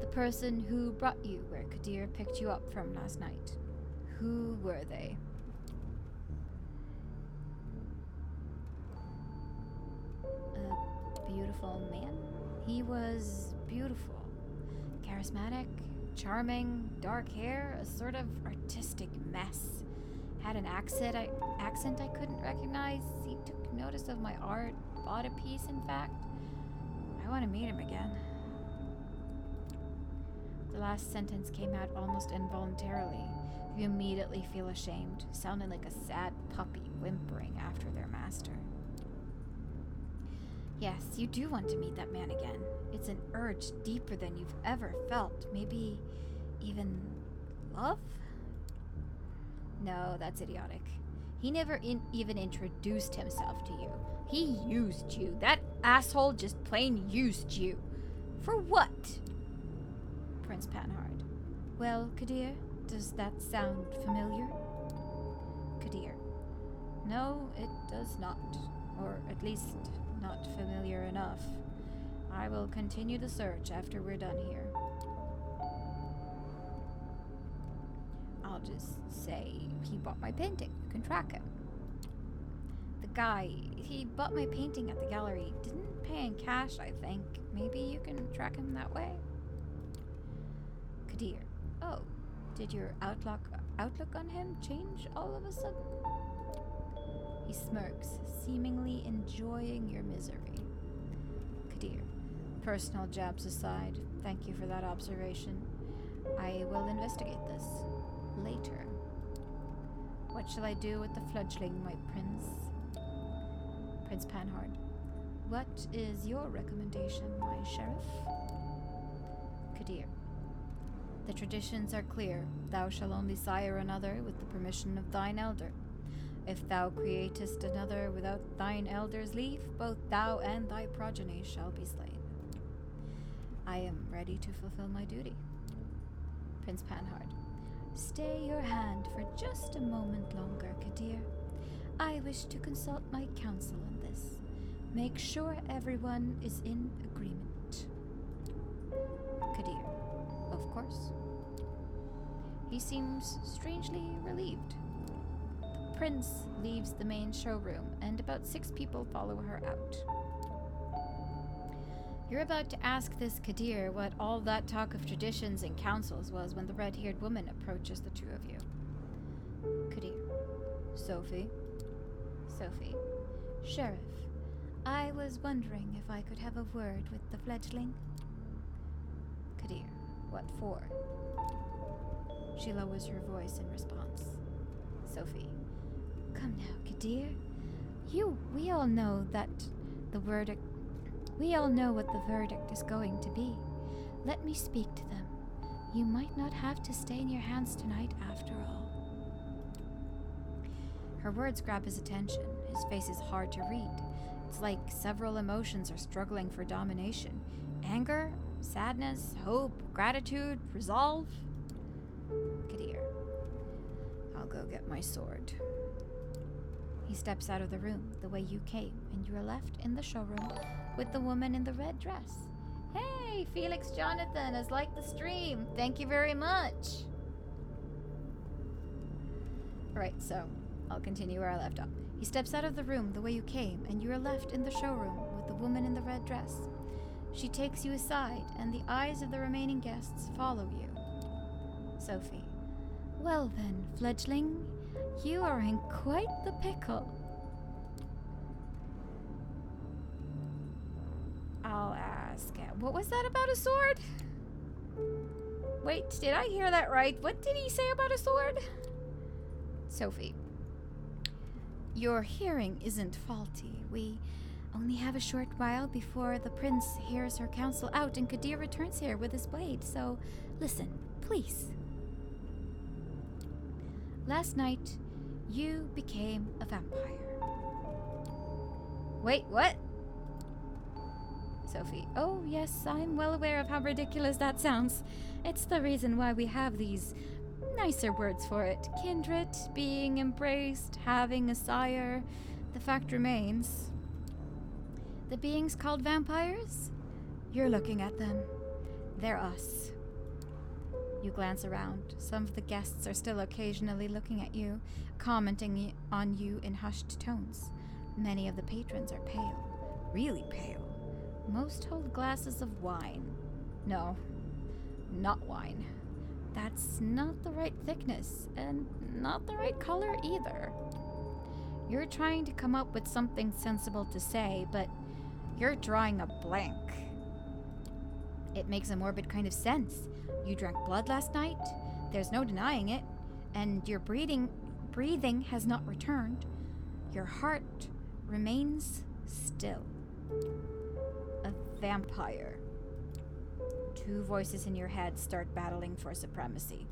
the person who brought you where Kadir picked you up from last night. Who were they? A beautiful man. He was beautiful, charismatic, charming, dark hair, a sort of artistic mess. Had an accent I couldn't recognize. He took notice of my art, bought a piece, in fact. I want to meet him again. The last sentence came out almost involuntarily. You immediately feel ashamed, sounding like a sad puppy whimpering after their master. Yes, you do want to meet that man again. It's an urge deeper than you've ever felt. Maybe even love? No, that's idiotic. He never even introduced himself to you. He used you. That asshole just plain used you. For what? Prince Panhard. Well, Kadir, does that sound familiar? Kadir. No, it does not. Or at least not familiar enough. I will continue the search after we're done here. I'll just say he bought my painting. You can track him. The guy, he bought my painting at the gallery. Didn't pay in cash, I think. Maybe you can track him that way? Kadir. Oh, did your outlook on him change all of a sudden? He smirks, seemingly enjoying your misery. Kadir. Personal jabs aside, thank you for that observation. I will investigate this later. What shall I do with the fledgling, my prince? Prince Panhard. What is your recommendation, my sheriff? Kadir. The traditions are clear. Thou shalt only sire another with the permission of thine elder. If thou createst another without thine elder's leave, both thou and thy progeny shall be slain. I am ready to fulfill my duty. Prince Panhard. Stay your hand for just a moment longer, Kadir. I wish to consult my counsel on this. Make sure everyone is in agreement. Kadir. Of course. He seems strangely relieved. The prince leaves the main showroom, and about 6 people follow her out. You're about to ask this Kadir what all that talk of traditions and councils was when the red-haired woman approaches the two of you. Kadir. Sophie. Sophie. Sheriff, I was wondering if I could have a word with the fledgling. Kadir. What for? She lowers her voice in response. Sophie. Come now, Kadir. We all know what the verdict is going to be. Let me speak to them. You might not have to stay in your hands tonight after all. Her words grab his attention. His face is hard to read. It's like several emotions are struggling for domination. Anger, sadness, hope, gratitude, resolve. Kadir. I'll go get my sword. He steps out of the room the way you came, and you are left in the showroom with the woman in the red dress. Hey, Felix Jonathan has liked the stream. Thank you very much. Alright, so I'll continue where I left off. He steps out of the room the way you came, and you are left in the showroom with the woman in the red dress. She takes you aside, and the eyes of the remaining guests follow you. Sophie. Well then, fledgling, you are in quite the pickle. I'll ask, what was that about a sword? Wait, did I hear that right? What did he say about a sword? Sophie. Your hearing isn't faulty. We only have a short while before the prince hears her counsel out and Kadir returns here with his blade, so listen, please. Last night, you became a vampire. Wait, what? Sophie. Oh, yes, I'm well aware of how ridiculous that sounds. It's the reason why we have these nicer words for it. Kindred, being embraced, having a sire. The fact remains. The beings called vampires? You're looking at them. They're us. You glance around. Some of the guests are still occasionally looking at you, commenting on you in hushed tones. Many of the patrons are pale. Really pale. Most hold glasses of wine. No, not wine. That's not the right thickness, and not the right color either. You're trying to come up with something sensible to say, but you're drawing a blank. It makes a morbid kind of sense. You drank blood last night, there's no denying it, and your breathing has not returned. Your heart remains still. A vampire. Two voices in your head start battling for supremacy.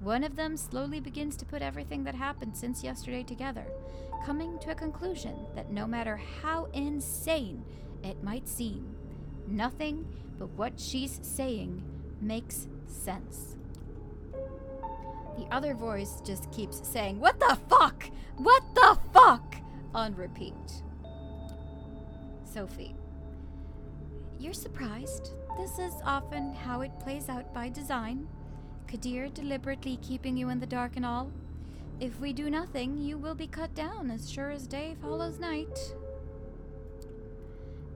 One of them slowly begins to put everything that happened since yesterday together, coming to a conclusion that no matter how insane it might seem, nothing but what she's saying makes sense. The other voice just keeps saying, "What the fuck? What the fuck?" on repeat. Sophie. You're surprised. This is often how it plays out by design. Kadir deliberately keeping you in the dark and all. If we do nothing, you will be cut down as sure as day follows night.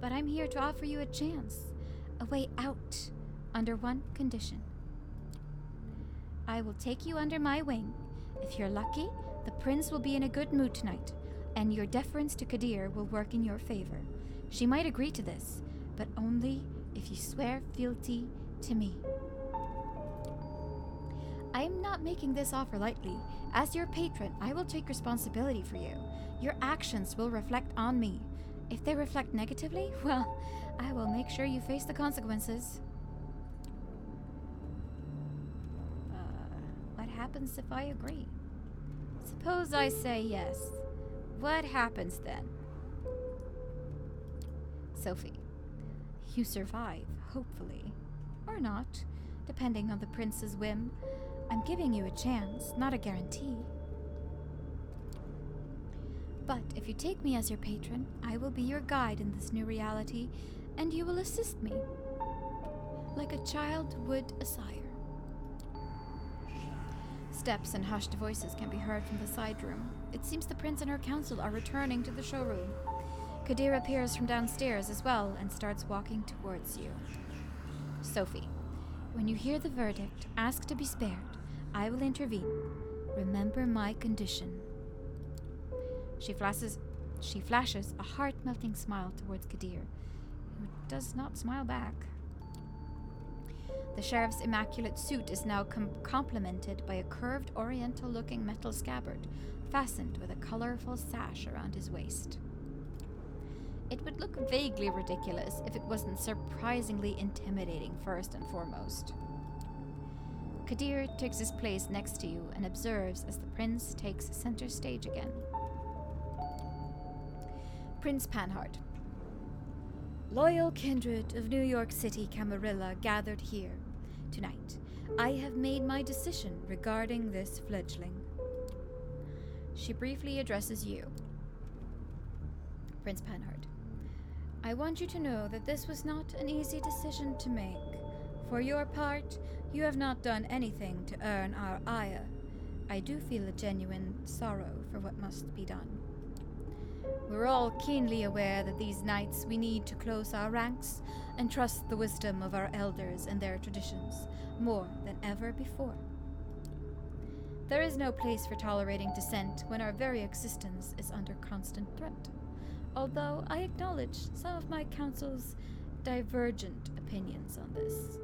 But I'm here to offer you a chance, a way out, under one condition. I will take you under my wing. If you're lucky, the prince will be in a good mood tonight, and your deference to Kadir will work in your favor. She might agree to this, but only if you swear fealty to me. I am not making this offer lightly. As your patron, I will take responsibility for you. Your actions will reflect on me. If they reflect negatively, well, I will make sure you face the consequences. What happens if I agree? Suppose I say yes. What happens then? Sophie. You survive, hopefully. Or not, depending on the prince's whim. I'm giving you a chance, not a guarantee. But if you take me as your patron, I will be your guide in this new reality, and you will assist me, like a child would a sire. Steps and hushed voices can be heard from the side room. It seems the prince and her council are returning to the showroom. Kadir appears from downstairs as well and starts walking towards you. Sophie, when you hear the verdict, ask to be spared. I will intervene. Remember my condition. She flashes a heart-melting smile towards Kadir, who does not smile back. The sheriff's immaculate suit is now complemented by a curved oriental-looking metal scabbard, fastened with a colorful sash around his waist. It would look vaguely ridiculous if it wasn't surprisingly intimidating first and foremost. Kadir takes his place next to you and observes as the prince takes center stage again. Prince Panhard. Loyal kindred of New York City Camarilla gathered here tonight. I have made my decision regarding this fledgling. She briefly addresses you. Prince Panhard. I want you to know that this was not an easy decision to make. For your part, you have not done anything to earn our ire. I do feel a genuine sorrow for what must be done. We're all keenly aware that these nights we need to close our ranks and trust the wisdom of our elders and their traditions more than ever before. There is no place for tolerating dissent when our very existence is under constant threat, although I acknowledge some of my council's divergent opinions on this.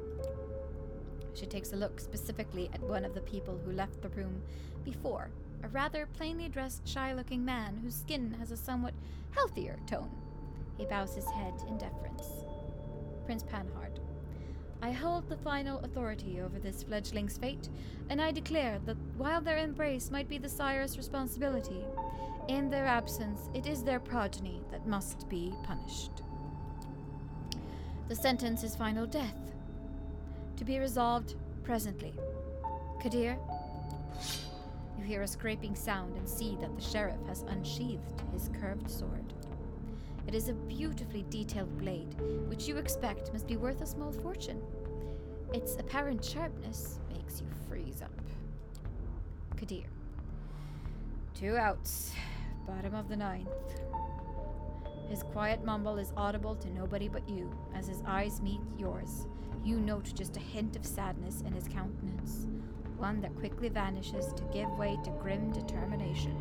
She takes a look specifically at one of the people who left the room before, a rather plainly dressed, shy-looking man whose skin has a somewhat healthier tone. He bows his head in deference. Prince Panhard. I hold the final authority over this fledgling's fate, and I declare that while their embrace might be the sire's responsibility, in their absence it is their progeny that must be punished. The sentence is final death, to be resolved presently. Kadir, you hear a scraping sound and see that the sheriff has unsheathed his curved sword. It is a beautifully detailed blade, which you expect must be worth a small fortune. Its apparent sharpness makes you freeze up. Kadir. 2 outs. Bottom of the 9th. His quiet mumble is audible to nobody but you. As his eyes meet yours, you note just a hint of sadness in his countenance, one that quickly vanishes to give way to grim determination.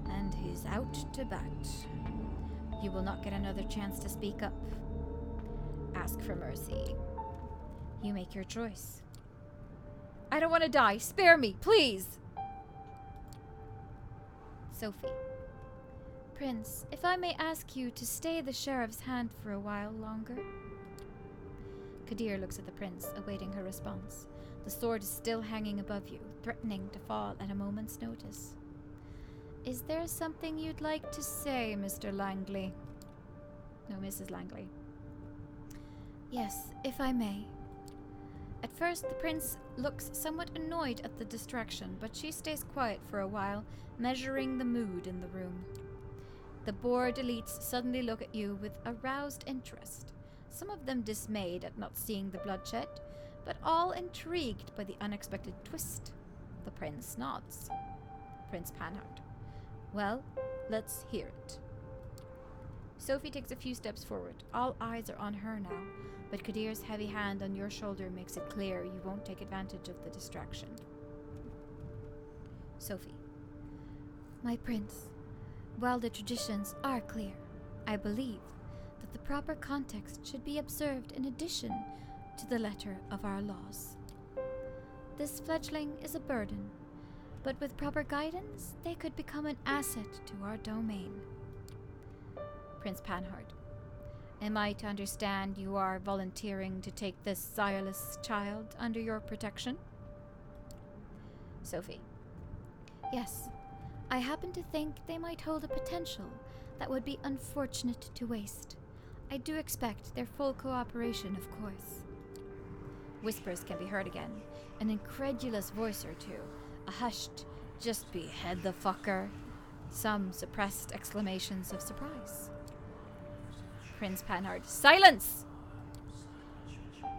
And he's out to bat. You will not get another chance to speak up. Ask for mercy. You make your choice. I don't want to die. Spare me, please. Sophie. Prince, if I may ask you to stay the sheriff's hand for a while longer. Kadir looks at the prince, awaiting her response. The sword is still hanging above you, threatening to fall at a moment's notice. Is there something you'd like to say, Mr. Langley? No, Mrs. Langley. Yes, if I may. At first, the prince looks somewhat annoyed at the distraction, but she stays quiet for a while, measuring the mood in the room. The bored elites suddenly look at you with aroused interest, some of them dismayed at not seeing the bloodshed, but all intrigued by the unexpected twist. The prince nods. Prince Panhard. Well, let's hear it. Sophie takes a few steps forward. All eyes are on her now, but Kadir's heavy hand on your shoulder makes it clear you won't take advantage of the distraction. Sophie. My prince, while the traditions are clear, I believe that the proper context should be observed in addition to the letter of our laws. This fledgling is a burden, but with proper guidance, they could become an asset to our domain. Prince Panhard. Am I to understand you are volunteering to take this sireless child under your protection? Sophie. Yes. I happen to think they might hold a potential that would be unfortunate to waste. I do expect their full cooperation, of course. Whispers can be heard again, an incredulous voice or two, a hushed, just behead the fucker, some suppressed exclamations of surprise. Prince Panhard. Silence!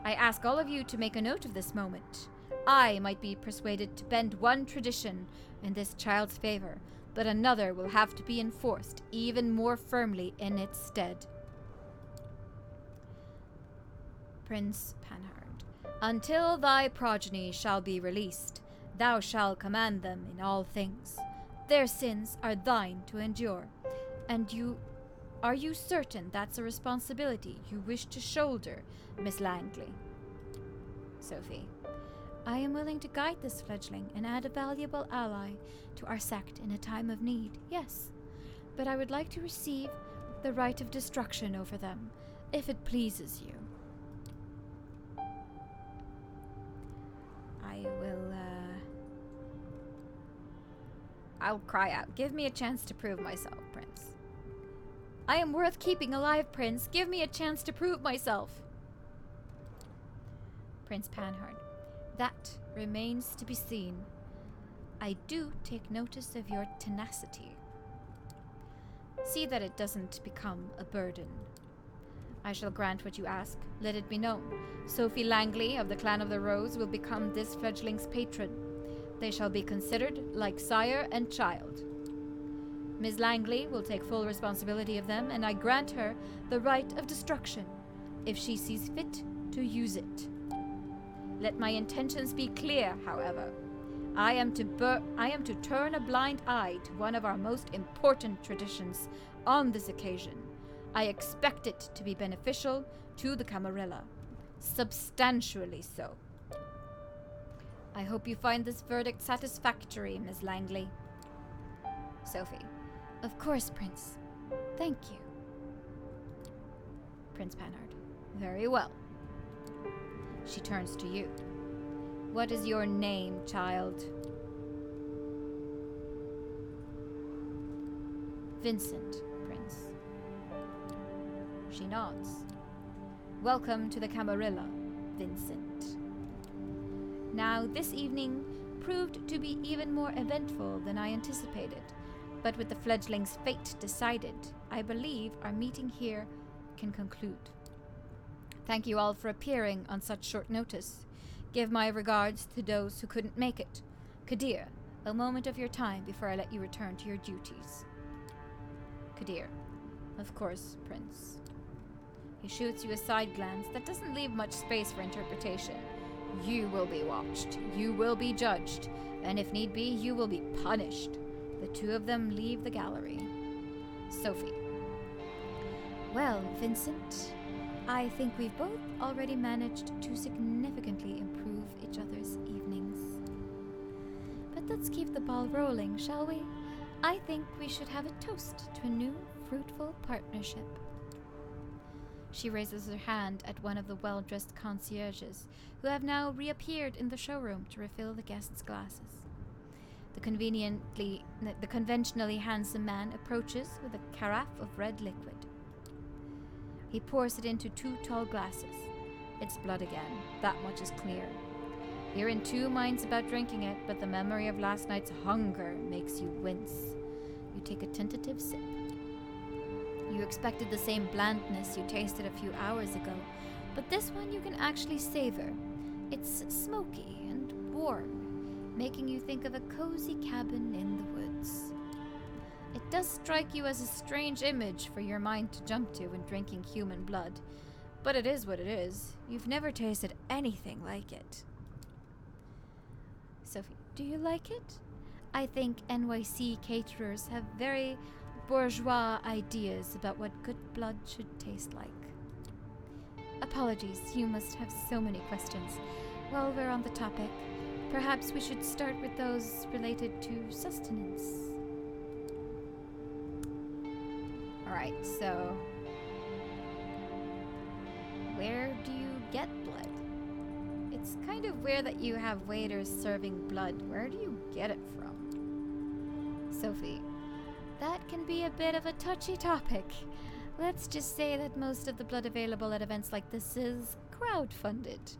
I ask all of you to make a note of this moment. I might be persuaded to bend one tradition in this child's favor, but another will have to be enforced even more firmly in its stead. Prince Panhard. Until thy progeny shall be released, thou shalt command them in all things. Their sins are thine to endure, and are you certain that's a responsibility you wish to shoulder, Miss Langley? Sophie. I am willing to guide this fledgling and add a valuable ally to our sect in a time of need, yes. But I would like to receive the right of destruction over them, if it pleases you. I'll cry out. Give me a chance to prove myself, Prince. I am worth keeping alive, Prince. Give me a chance to prove myself. Prince Panhard. That remains to be seen. I do take notice of your tenacity. See that it doesn't become a burden. I shall grant what you ask. Let it be known. Sophie Langley of the Clan of the Rose will become this fledgling's patron. They shall be considered like sire and child. Ms. Langley will take full responsibility of them, and I grant her the right of destruction, if she sees fit to use it. Let my intentions be clear, however. I am to turn a blind eye to one of our most important traditions on this occasion. I expect it to be beneficial to the Camarilla, substantially so. I hope you find this verdict satisfactory, Miss Langley. Sophie. Of course, Prince. Thank you. Prince Panhard. Very well. She turns to you. What is your name, child? Vincent, Prince. She nods. Welcome to the Camarilla, Vincent. Now, this evening proved to be even more eventful than I anticipated, but with the fledgling's fate decided, I believe our meeting here can conclude. Thank you all for appearing on such short notice. Give my regards to those who couldn't make it. Kadir, a moment of your time before I let you return to your duties. Kadir. Of course, Prince. He shoots you a side glance that doesn't leave much space for interpretation. You will be watched. You will be judged. And if need be, you will be punished. The two of them leave the gallery. Sophie. Well, Vincent, I think we've both already managed to significantly improve each other's evenings. But let's keep the ball rolling, shall we? I think we should have a toast to a new, fruitful partnership. She raises her hand at one of the well-dressed concierges, who have now reappeared in the showroom to refill the guests' glasses. The conventionally handsome man approaches with a carafe of red liquid. He pours it into 2 tall glasses. It's blood again, that much is clear. You're in 2 minds about drinking it, but the memory of last night's hunger makes you wince. You take a tentative sip. You expected the same blandness you tasted a few hours ago, but this one you can actually savor. It's smoky and warm, making you think of a cozy cabin in the woods. It does strike you as a strange image for your mind to jump to when drinking human blood, but it is what it is. You've never tasted anything like it. Sophie, do you like it? I think NYC caterers have very bourgeois ideas about what good blood should taste like. Apologies, you must have so many questions. While we're on the topic, perhaps we should start with those related to sustenance. Alright, so where do you get blood? It's kind of weird that you have waiters serving blood. Where do you get it from? Sophie, that can be a bit of a touchy topic. Let's just say that most of the blood available at events like this is crowdfunded.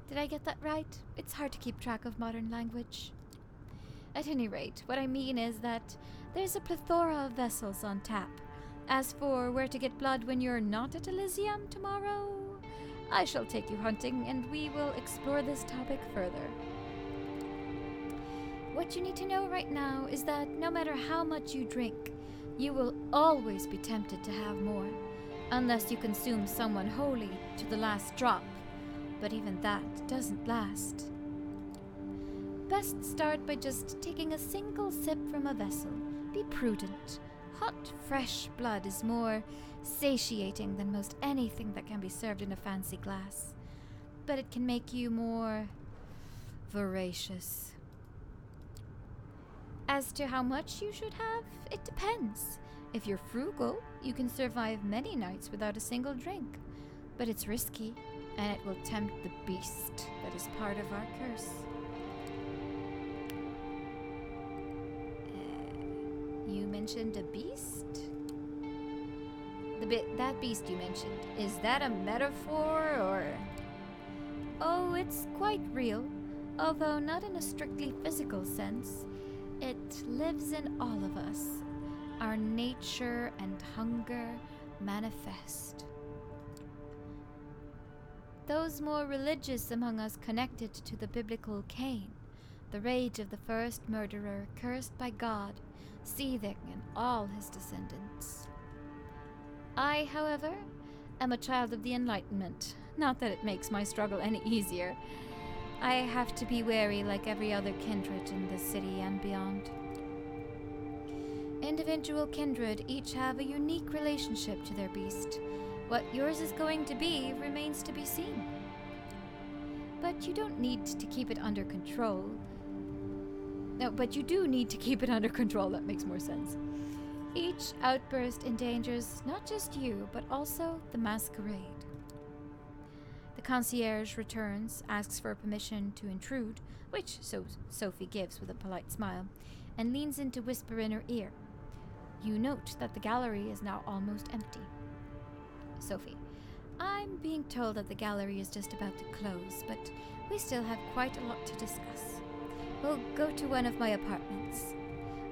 Did I get that right? It's hard to keep track of modern language. At any rate, what I mean is that there's a plethora of vessels on tap. As for where to get blood when you're not at Elysium tomorrow, I shall take you hunting and we will explore this topic further. What you need to know right now is that no matter how much you drink, you will always be tempted to have more, unless you consume someone holy to the last drop. But even that doesn't last. Best start by just taking a single sip from a vessel. Be prudent. Hot, fresh blood is more satiating than most anything that can be served in a fancy glass. But it can make you more voracious. As to how much you should have, it depends. If you're frugal, you can survive many nights without a single drink. But it's risky, and it will tempt the beast that is part of our curse. You mentioned a beast? That beast you mentioned, is that a metaphor or... Oh, it's quite real, although not in a strictly physical sense. It lives in all of us. Our nature and hunger manifest. Those more religious among us connected to the biblical Cain, the rage of the first murderer cursed by God, seething in all his descendants. I, however, am a child of the Enlightenment. Not that it makes my struggle any easier. I have to be wary like every other kindred in this city and beyond. Individual kindred each have a unique relationship to their beast. What yours is going to be remains to be seen. But you don't need to keep it under control. No, but you do need to keep it under control. That makes more sense. Each outburst endangers not just you, but also the masquerade. The concierge returns, asks for permission to intrude, which Sophie gives with a polite smile, and leans in to whisper in her ear. You note that the gallery is now almost empty. Sophie, I'm being told that the gallery is just about to close, but we still have quite a lot to discuss. We'll go to one of my apartments.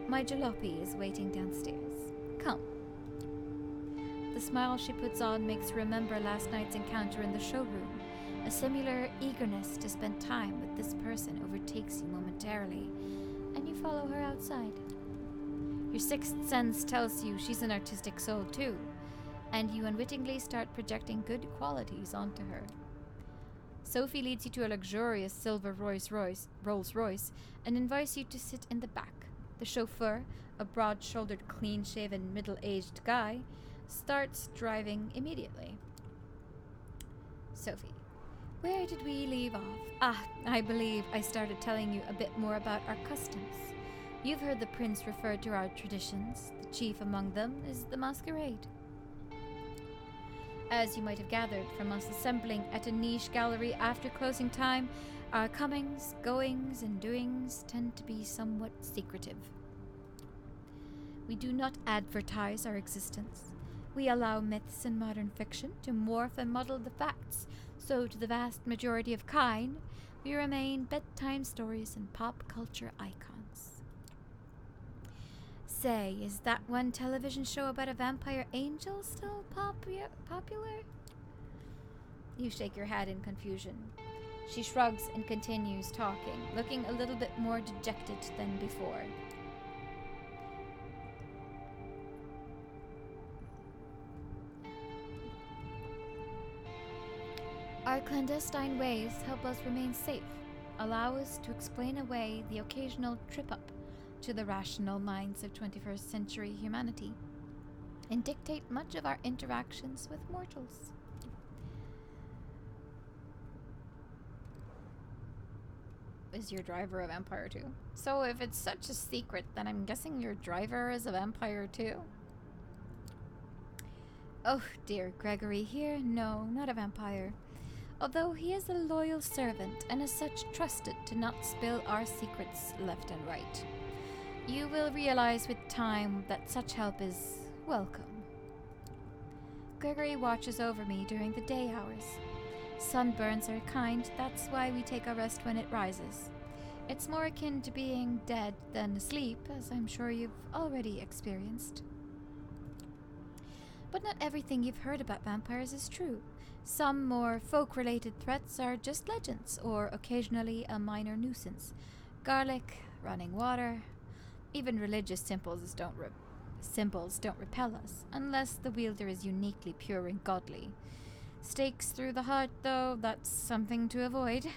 My jalopy is waiting downstairs. Come. The smile she puts on makes her remember last night's encounter in the showroom. A similar eagerness to spend time with this person overtakes you momentarily, and you follow her outside. Your sixth sense tells you she's an artistic soul too, and you unwittingly start projecting good qualities onto her. Sophie leads you to a luxurious silver Rolls-Royce and invites you to sit in the back. The chauffeur, a broad-shouldered, clean-shaven, middle-aged guy, starts driving immediately. Sophie, where did we leave off? I believe I started telling you a bit more about our customs. You've heard the prince refer to our traditions. The chief among them is the masquerade. As you might have gathered from us assembling at a niche gallery after closing time, our comings, goings, and doings tend to be somewhat secretive. We do not advertise our existence. We allow myths and modern fiction to morph and muddle the facts, so to the vast majority of kind, we remain bedtime stories and pop culture icons. Say, is that one television show about a vampire angel still popular? You shake your head in confusion. She shrugs and continues talking, looking a little bit more dejected than before. Our clandestine ways help us remain safe, allow us to explain away the occasional trip-up to the rational minds of 21st century humanity, and dictate much of our interactions with mortals. Is your driver a vampire too? So if it's such a secret, then I'm guessing your driver is a vampire too? Oh dear, Gregory here? No, not a vampire. Although he is a loyal servant and as such trusted to not spill our secrets left and right. You will realize with time that such help is welcome. Gregory watches over me during the day hours. Sunburns are kind, that's why we take our rest when it rises. It's more akin to being dead than asleep, as I'm sure you've already experienced. But not everything you've heard about vampires is true. Some more folk-related threats are just legends, or occasionally a minor nuisance. Garlic, running water, even religious symbols don't repel us, unless the wielder is uniquely pure and godly. Stakes through the heart, though, that's something to avoid.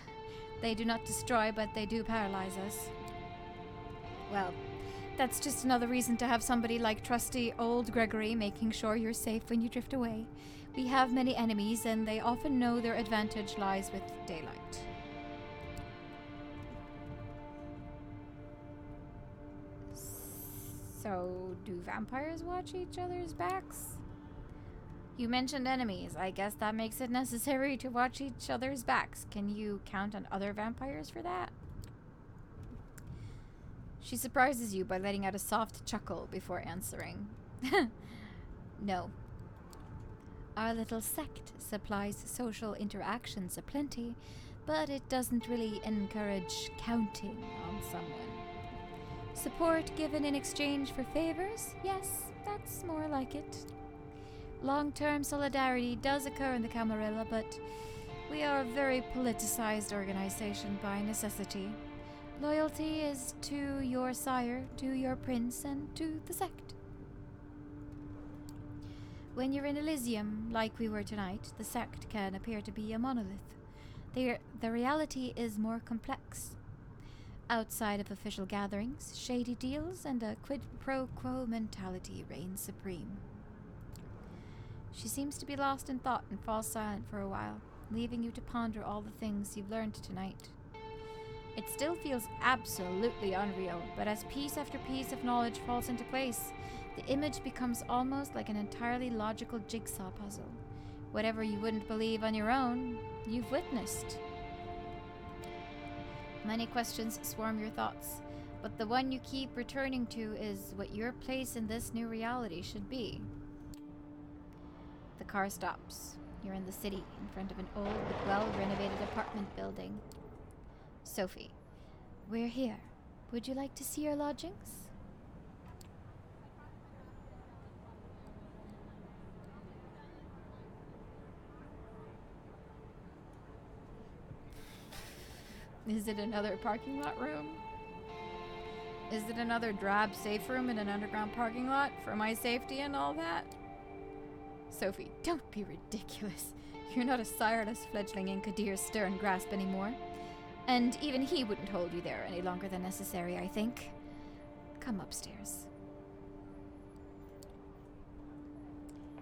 They do not destroy, but they do paralyze us. Well, that's just another reason to have somebody like trusty old Gregory making sure you're safe when you drift away. We have many enemies, and they often know their advantage lies with daylight. So, do vampires watch each other's backs? You mentioned enemies. I guess that makes it necessary to watch each other's backs. Can you count on other vampires for that? She surprises you by letting out a soft chuckle before answering. No. Our little sect supplies social interactions aplenty, but it doesn't really encourage counting on someone. Support given in exchange for favors? Yes, that's more like it. Long-term solidarity does occur in the Camarilla, but we are a very politicized organization by necessity. Loyalty is to your sire, to your prince, and to the sect. When you're in Elysium, like we were tonight, the sect can appear to be a monolith. The reality is more complex. Outside of official gatherings, shady deals and a quid pro quo mentality reign supreme. She seems to be lost in thought and falls silent for a while, leaving you to ponder all the things you've learned tonight. It still feels absolutely unreal, but as piece after piece of knowledge falls into place, the image becomes almost like an entirely logical jigsaw puzzle. Whatever you wouldn't believe on your own, you've witnessed. Many questions swarm your thoughts, but the one you keep returning to is what your place in this new reality should be. The car stops. You're in the city, in front of an old but well-renovated apartment building. Sophie, we're here. Would you like to see your lodgings? Is it another parking lot room? Is it another drab safe room in an underground parking lot for my safety and all that? Sophie, don't be ridiculous. You're not a sireless fledgling in Kadir's stern grasp anymore. And even he wouldn't hold you there any longer than necessary, I think. Come upstairs.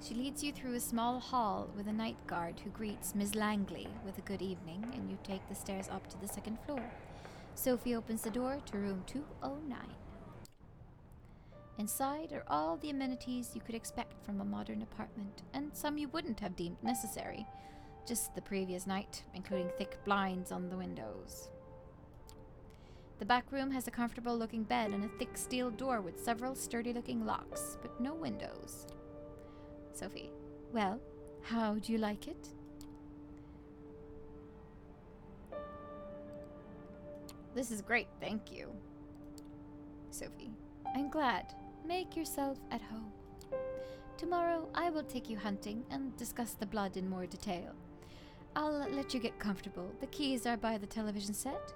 She leads you through a small hall with a night guard who greets Ms. Langley with a good evening, and you take the stairs up to the second floor. Sophie opens the door to room 209. Inside are all the amenities you could expect from a modern apartment, and some you wouldn't have deemed necessary. Just the previous night, including thick blinds on the windows. The back room has a comfortable-looking bed and a thick steel door with several sturdy-looking locks, but no windows. Sophie, well, how do you like it? This is great, thank you. Sophie, I'm glad. Make yourself at home. Tomorrow I will take you hunting and discuss the blood in more detail. I'll let you get comfortable. The keys are by the television set.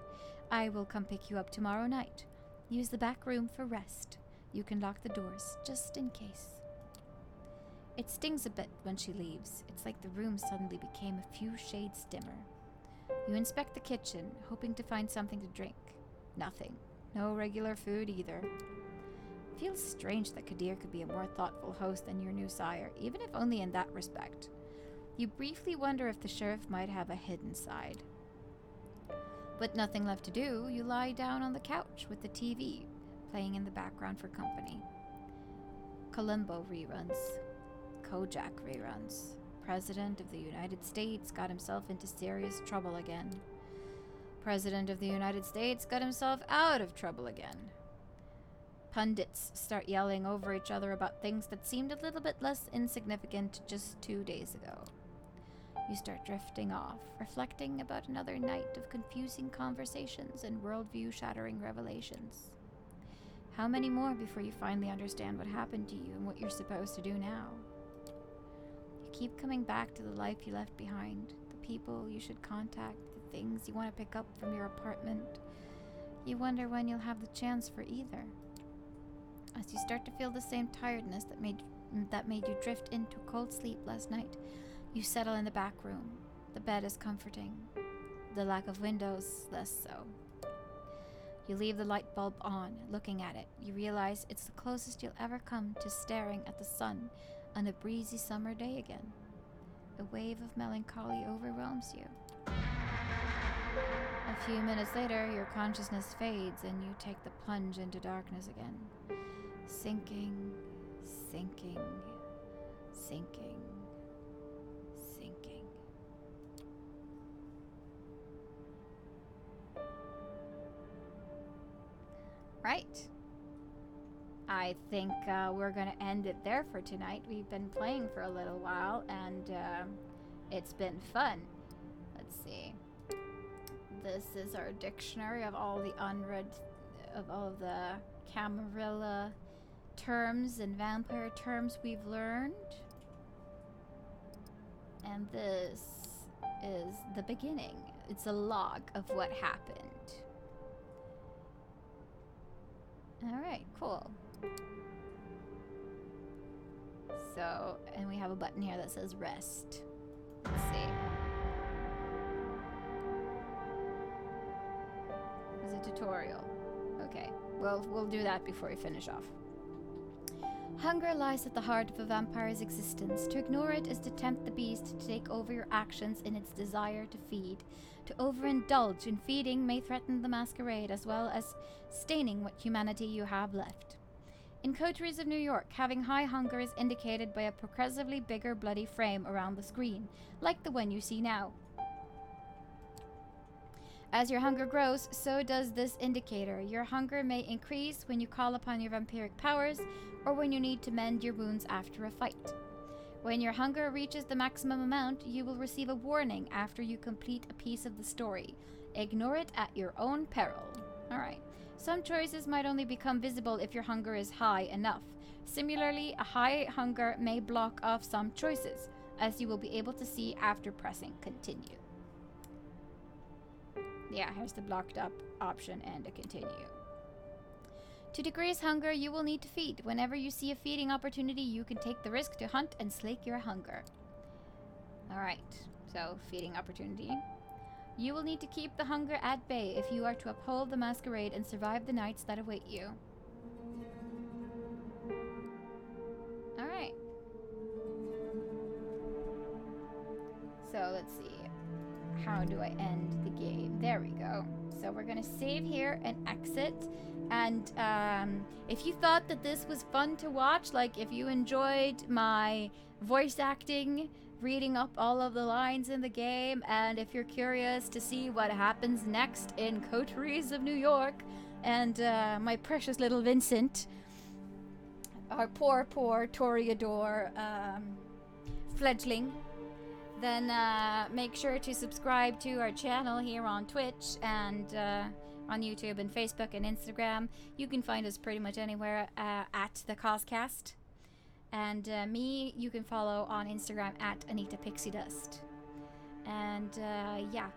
I will come pick you up tomorrow night. Use the back room for rest. You can lock the doors, just in case. It stings a bit when she leaves. It's like the room suddenly became a few shades dimmer. You inspect the kitchen, hoping to find something to drink. Nothing. No regular food either. Feels strange that Kadir could be a more thoughtful host than your new sire, even if only in that respect. You briefly wonder if the sheriff might have a hidden side. With nothing left to do, you lie down on the couch with the TV playing in the background for company. Columbo reruns. Kojak reruns. President of the United States got himself into serious trouble again. President of the United States got himself out of trouble again. Pundits start yelling over each other about things that seemed a little bit less insignificant just 2 days ago. You start drifting off, reflecting about another night of confusing conversations and worldview-shattering revelations. How many more before you finally understand what happened to you and what you're supposed to do now? You keep coming back to the life you left behind, the people you should contact, the things you want to pick up from your apartment. You wonder when you'll have the chance for either. As you start to feel the same tiredness that made you drift into cold sleep last night, you settle in the back room. The bed is comforting. The lack of windows, less so. You leave the light bulb on, looking at it. You realize it's the closest you'll ever come to staring at the sun on a breezy summer day again. A wave of melancholy overwhelms you. A few minutes later, your consciousness fades and you take the plunge into darkness again. Sinking, sinking, sinking, sinking. Right. I think we're going to end it there for tonight. We've been playing for a little while, and it's been fun. Let's see. This is our dictionary of all the of the Camarilla terms and vampire terms we've learned. And this is the beginning. It's a log of what happened. Alright, cool. So, and we have a button here that says rest. Let's see. There's a tutorial. Okay, well, we'll do that before we finish off. Hunger lies at the heart of a vampire's existence. To ignore it is to tempt the beast to take over your actions in its desire to feed. To overindulge in feeding may threaten the masquerade as well as staining what humanity you have left. In Coteries of New York, having high hunger is indicated by a progressively bigger bloody frame around the screen, like the one you see now. As your hunger grows, so does this indicator. Your hunger may increase when you call upon your vampiric powers or when you need to mend your wounds after a fight. When your hunger reaches the maximum amount, you will receive a warning after you complete a piece of the story. Ignore it at your own peril. Alright. Some choices might only become visible if your hunger is high enough. Similarly, a high hunger may block off some choices, as you will be able to see after pressing continue. Yeah, here's the blocked up option and a continue. To decrease hunger, you will need to feed. Whenever you see a feeding opportunity, you can take the risk to hunt and slake your hunger. Alright, so feeding opportunity. You will need to keep the hunger at bay if you are to uphold the masquerade and survive the nights that await you. Alright. So let's see. How do I end the game? There we go. So we're gonna save here and exit. And if you thought that this was fun to watch, like if you enjoyed my voice acting, reading up all of the lines in the game, and if you're curious to see what happens next in Coteries of New York, and my precious little Vincent, our poor Toreador fledgling, then make sure to subscribe to our channel here on Twitch and on YouTube and Facebook and Instagram. You can find us pretty much anywhere at TheCosCast. And me, you can follow on Instagram at Anita Pixie Dust. And yeah.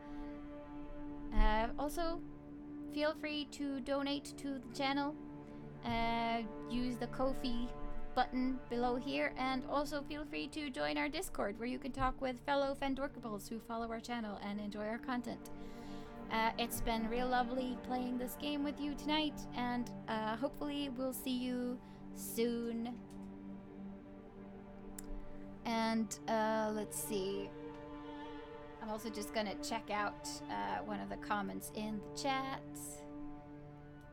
Also, feel free to donate to the channel. Use the Ko-fi button below here, and also feel free to join our Discord where you can talk with fellow Fandorkables who follow our channel and enjoy our content. It's been real lovely playing this game with you tonight, and hopefully we'll see you soon. And let's see. I'm also just gonna check out one of the comments in the chat.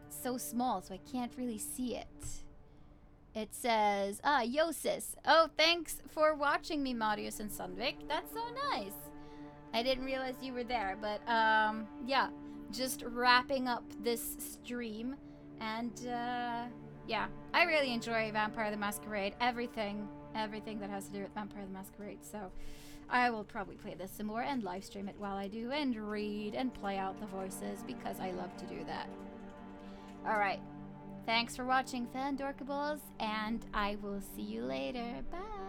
It's so small, so I can't really see it. It says, Yosis. Oh, thanks for watching me, Marius and Sandvik. That's so nice. I didn't realize you were there, but yeah, just wrapping up this stream. And yeah, I really enjoy Vampire the Masquerade. Everything that has to do with Vampire the Masquerade. So I will probably play this some more and live stream it while I do, and read and play out the voices because I love to do that. Alright. Thanks for watching, Fandorkables, and I will see you later. Bye!